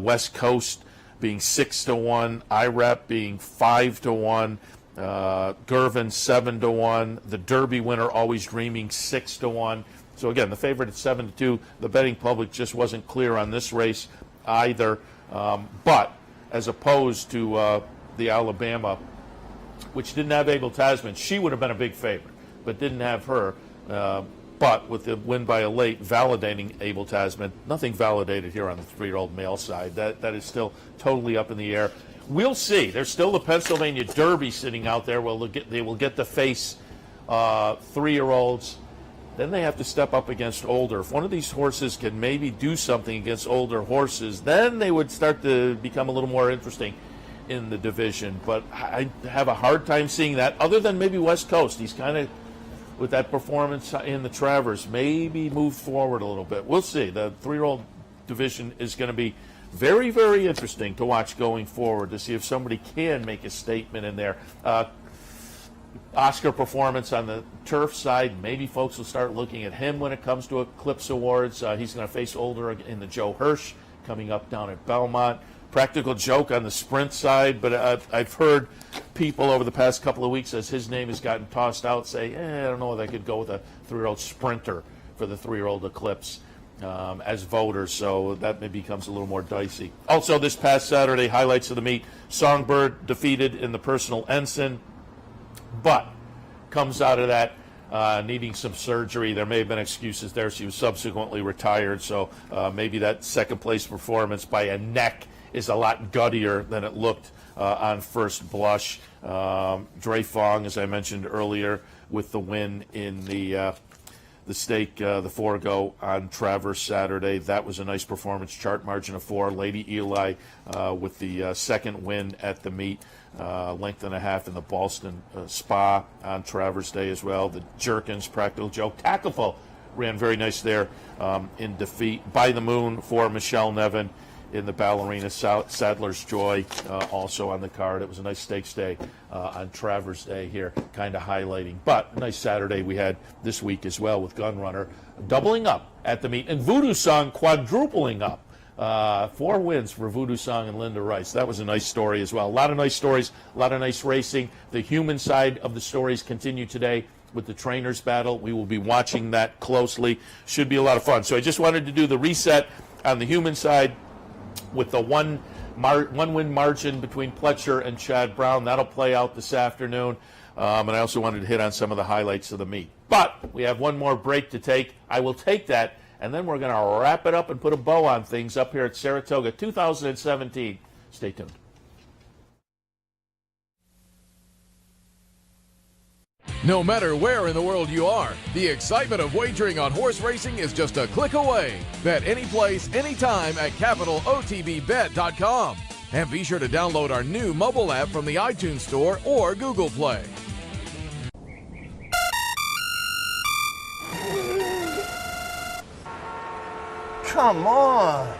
West Coast being 6-1, IRAP being 5-1, Gervin 7-1, the Derby winner Always Dreaming 6-1. So again, the favorite at 7-2. The betting public just wasn't clear on this race either. But as opposed to the Alabama, which didn't have Abel Tasman, she would have been a big favorite, but didn't have her. But with the win by a late, validating Abel Tasman, nothing validated here on the 3-year-old male side. That is still totally up in the air. We'll see. There's still the Pennsylvania Derby sitting out there. Well, they will get to face 3-year-olds. Then they have to step up against older. If one of these horses can maybe do something against older horses, then they would start to become a little more interesting in the division. But I have a hard time seeing that, other than maybe West Coast. He's kind of, with that performance in the Travers, maybe moved forward a little bit. We'll see. The 3-year-old division is going to be very, very interesting to watch going forward, to see if somebody can make a statement in there. Oscar performance on the turf side, maybe folks will start looking at him when it comes to Eclipse Awards. He's going to face older in the Joe Hirsch coming up down at Belmont. Practical Joke on the sprint side, but I've heard people over the past couple of weeks, as his name has gotten tossed out, say, I don't know if I could go with a 3-year-old sprinter for the 3-year-old Eclipse as voters, so that maybe becomes a little more dicey. Also, this past Saturday, highlights of the meet, Songbird defeated in the personal ensign, but comes out of that needing some surgery. There may have been excuses there. She was subsequently retired, so maybe that second-place performance by a neck is a lot guttier than it looked on first blush. Dre Fong, as I mentioned earlier, with the win in the stake, the Forego on Travers Saturday. That was a nice performance, chart margin of 4. Lady Eli with the second win at the meet, length and a half in the Ballston Spa on Travers Day as well. The Jerkins, Practical Joke, Tackleful ran very nice there in defeat. By the Moon for Michelle Nevin in the Ballerina. Sadler's Joy also on the card. It was a nice stakes day on Travers Day here, kind of highlighting. But a nice Saturday we had this week as well, with Gunrunner doubling up at the meet and Voodoo Song quadrupling up. 4 wins for Voodoo Song and Linda Rice. That was a nice story as well. A lot of nice stories, a lot of nice racing. The human side of the stories continue today with the trainers battle. We will be watching that closely. Should be a lot of fun. So I just wanted to do the reset on the human side with the one win margin between Pletcher and Chad Brown. That'll play out this afternoon. And I also wanted to hit on some of the highlights of the meet. But we have one more break to take. I will take that, and then we're going to wrap it up and put a bow on things up here at Saratoga 2017. Stay tuned. No matter where in the world you are, the excitement of wagering on horse racing is just a click away. Bet any place, anytime at CapitalOTBBet.com. And be sure to download our new mobile app from the iTunes Store or Google Play. Come on.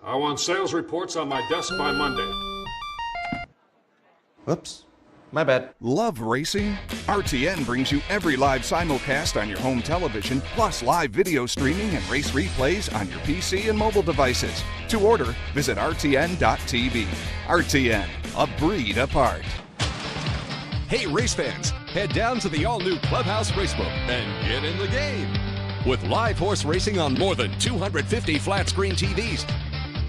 I want sales reports on my desk by Monday. Oops. My bad. Love racing? RTN brings you every live simulcast on your home television, plus live video streaming and race replays on your PC and mobile devices. To order, visit rtn.tv. RTN, a breed apart. Hey, race fans, head down to the all-new Clubhouse Racebook and get in the game. With live horse racing on more than 250 flat-screen TVs,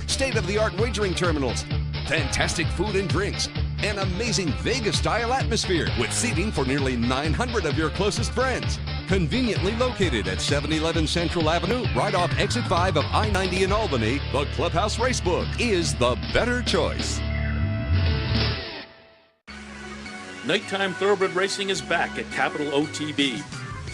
state-of-the-art wagering terminals, fantastic food and drinks, an amazing Vegas-style atmosphere with seating for nearly 900 of your closest friends. Conveniently located at 711 Central Avenue, right off Exit 5 of I-90 in Albany, the Clubhouse Racebook is the better choice. Nighttime Thoroughbred Racing is back at Capital OTB.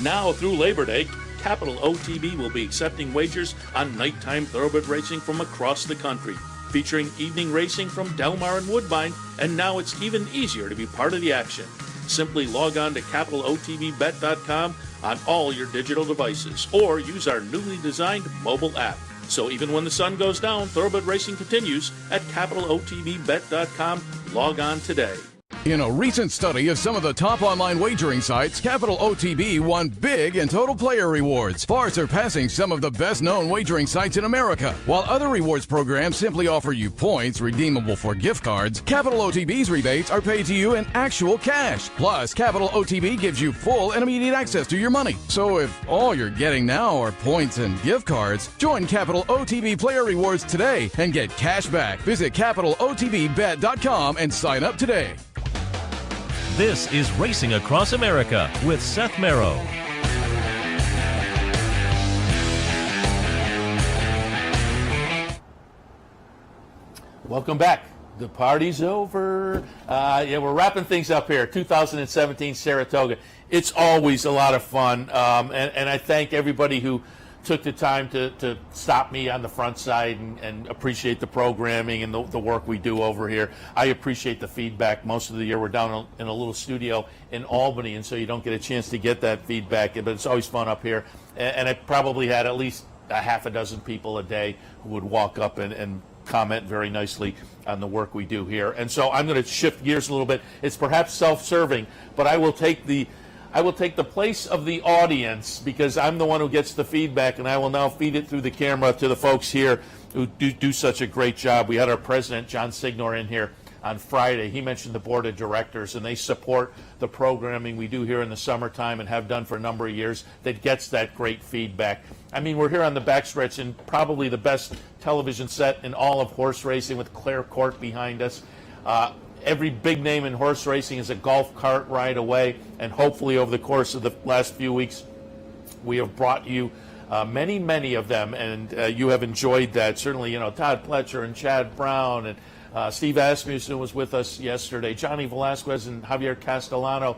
Now through Labor Day, Capital OTB will be accepting wagers on nighttime Thoroughbred Racing from across the country, featuring evening racing from Delmar and Woodbine, and now it's even easier to be part of the action. Simply log on to CapitalOTBBet.com on all your digital devices, or use our newly designed mobile app. So even when the sun goes down, Thoroughbred Racing continues at CapitalOTBBet.com. Log on today. In a recent study of some of the top online wagering sites, Capital OTB won big in total player rewards, far surpassing some of the best-known wagering sites in America. While other rewards programs simply offer you points redeemable for gift cards, Capital OTB's rebates are paid to you in actual cash. Plus, Capital OTB gives you full and immediate access to your money. So if all you're getting now are points and gift cards, join Capital OTB Player Rewards today and get cash back. Visit CapitalOTBBet.com and sign up today. This is Racing Across America with Seth Merrow. Welcome back. The party's over. We're wrapping things up here. 2017 Saratoga. It's always a lot of fun, and I thank everybody who took the time to stop me on the front side and appreciate the programming and the work we do over here. I appreciate the feedback. Most of the year we're down in a little studio in Albany, and so you don't get a chance to get that feedback, but it's always fun up here. And I probably had at least a half a dozen people a day who would walk up and comment very nicely on the work we do here. And so I'm going to shift gears a little bit. It's perhaps self-serving, but I will take the place of the audience because I'm the one who gets the feedback, and I will now feed it through the camera to the folks here who do such a great job. We had our president, John Signor, in here on Friday. He mentioned the board of directors, and they support the programming we do here in the summertime and have done for a number of years that gets that great feedback. I mean, we're here on the backstretch in probably the best television set in all of horse racing with Claire Court behind us. Every big name in horse racing is a golf cart ride away, and hopefully over the course of the last few weeks we have brought you many of them, and you have enjoyed that. Certainly, Todd Pletcher and Chad Brown and Steve Asmussen was with us yesterday. Johnny Velasquez and Javier Castellano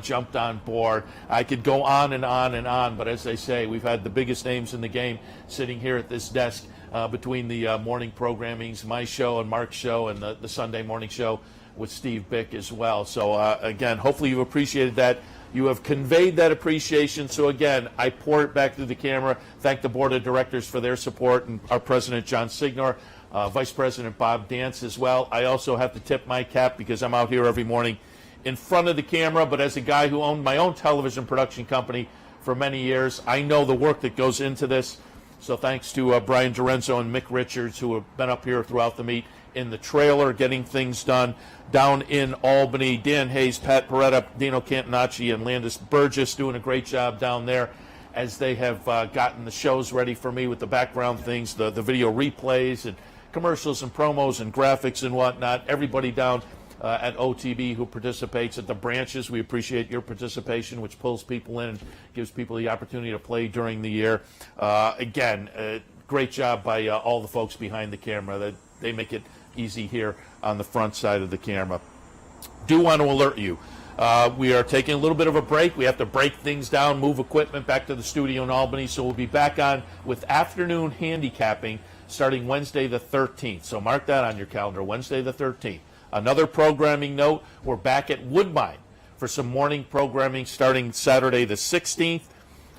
jumped on board. I could go on and on and on, but as they say, we've had the biggest names in the game sitting here at this desk between the morning programmings, my show and Mark's show, and the Sunday morning show with Steve Bick as well. So again, hopefully you've appreciated that. You have conveyed that appreciation. So again, I pour it back through the camera. Thank the board of directors for their support, and our president, John Signor, Vice President Bob Dance as well. I also have to tip my cap because I'm out here every morning in front of the camera, but as a guy who owned my own television production company for many years, I know the work that goes into this. So thanks to Brian Dorenzo and Mick Richards, who have been up here throughout the meet in the trailer, getting things done down in Albany. Dan Hayes, Pat Peretta, Dino Cantonacci, and Landis Burgess doing a great job down there as they have gotten the shows ready for me with the background things, the video replays and commercials and promos and graphics and whatnot. Everybody down at OTB who participates at the branches, we appreciate your participation, which pulls people in and gives people the opportunity to play during the year. Again, great job by all the folks behind the camera. They make it easy here on the front side of the camera. do want to alert you. We are taking a little bit of a break. We have to break things down, move equipment back to the studio in Albany. So we'll be back on with afternoon handicapping starting Wednesday the 13th. So mark that on your calendar, Wednesday the 13th. Another programming note, we're back at Woodbine for some morning programming starting Saturday the 16th.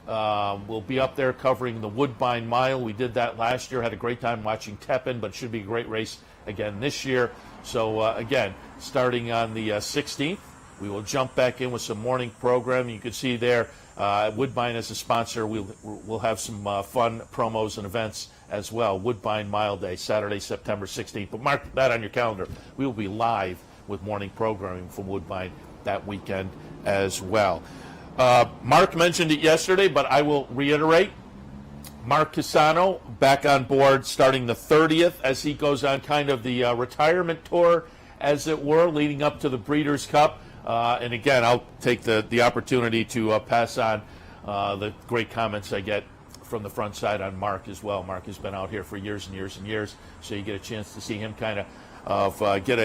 We'll be up there covering the Woodbine Mile. We did that last year, had a great time watching Tepin, but it should be a great race again this year. So again, starting on the 16th, we will jump back in with some morning programming. You can see there, Woodbine as a sponsor. We'll have some fun promos and events as well. Woodbine Mile Day, Saturday, September 16th. But mark that on your calendar. We will be live with morning programming from Woodbine that weekend as well. Mark mentioned it yesterday, but I will reiterate. Mark Casano back on board starting the 30th as he goes on kind of the retirement tour, as it were, leading up to the Breeders' Cup. And again, I'll take the opportunity to pass on the great comments I get from the front side on Mark as well. Mark has been out here for years and years and years, so you get a chance to see him kind of get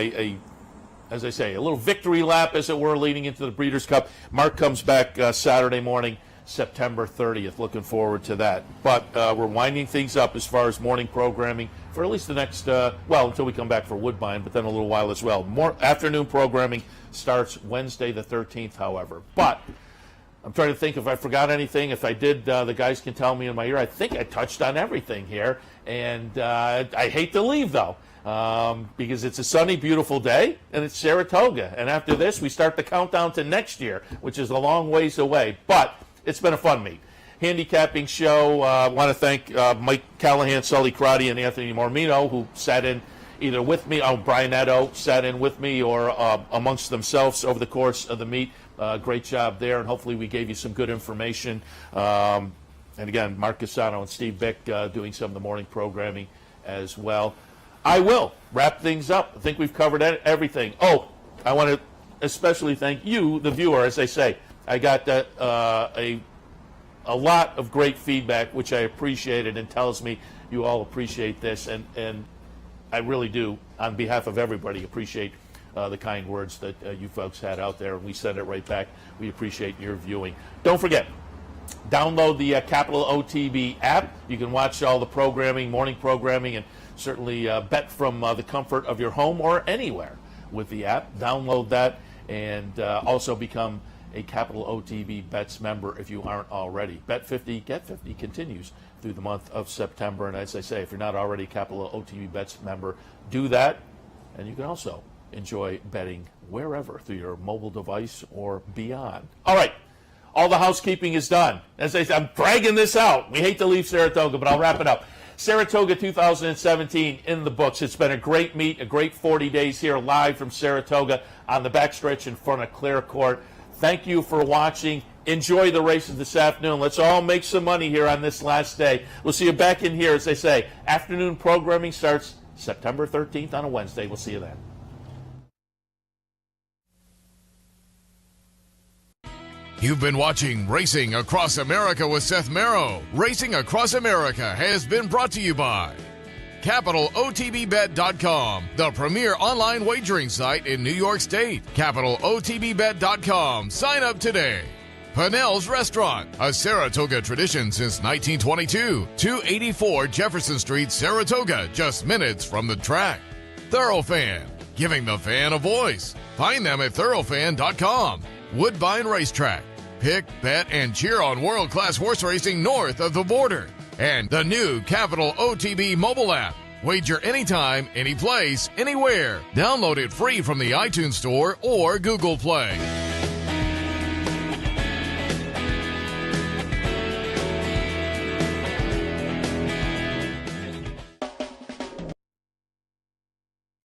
as I say, a little victory lap, as it were, leading into the Breeders' Cup. Mark comes back Saturday morning, September 30th. Looking forward to that. But we're winding things up as far as morning programming for at least the next, until we come back for Woodbine, but then a little while as well. More afternoon programming starts Wednesday the 13th, however. But I'm trying to think if I forgot anything. If I did, the guys can tell me in my ear. I think I touched on everything here. And I hate to leave, though. Because it's a sunny, beautiful day, and it's Saratoga. And after this, we start the countdown to next year, which is a long ways away. But it's been a fun meet. Handicapping show. I want to thank Mike Callahan, Sully Crotty, and Anthony Mormino, who sat in either with me, Brian Netto sat in with me, or amongst themselves over the course of the meet. Great job there, and hopefully we gave you some good information. And again, Mark Casano and Steve Bick doing some of the morning programming as well. I will wrap things up. I think we've covered everything. Oh, I want to especially thank you, the viewer. As I say, I got a lot of great feedback, which I appreciated, and tells me you all appreciate this. And I really do, on behalf of everybody, appreciate the kind words that you folks had out there. And we send it right back. We appreciate your viewing. Don't forget, download the Capital OTB app. You can watch all the programming, morning programming, and certainly bet from the comfort of your home or anywhere with the app. Download that, and also become a Capital OTB Bets member if you aren't already. Bet 50, get 50 continues through the month of September. And as I say, if you're not already a Capital OTB Bets member, do that. And you can also enjoy betting wherever through your mobile device or beyond. All right. All the housekeeping is done. As I said, I'm dragging this out. We hate to leave Saratoga, but I'll wrap it up. Saratoga 2017 in the books. It's been a great meet, a great 40 days here live from Saratoga on the backstretch in front of Clare Court. Thank you for watching. Enjoy the races this afternoon. Let's all make some money here on this last day. We'll see you back in here, as they say. Afternoon programming starts September 13th on a Wednesday. We'll see you then. You've been watching Racing Across America with Seth Merrow. Racing Across America has been brought to you by CapitalOTBBet.com, the premier online wagering site in New York State. CapitalOTBBet.com. Sign up today. Pinnell's Restaurant, a Saratoga tradition since 1922. 284 Jefferson Street, Saratoga, just minutes from the track. Thoroughfan, giving the fan a voice. Find them at thoroughfan.com. Woodbine Racetrack. Pick, bet, and cheer on world-class horse racing north of the border. And the new Capital OTB mobile app. Wager anytime, any place, anywhere. Download it free from the iTunes Store or Google Play.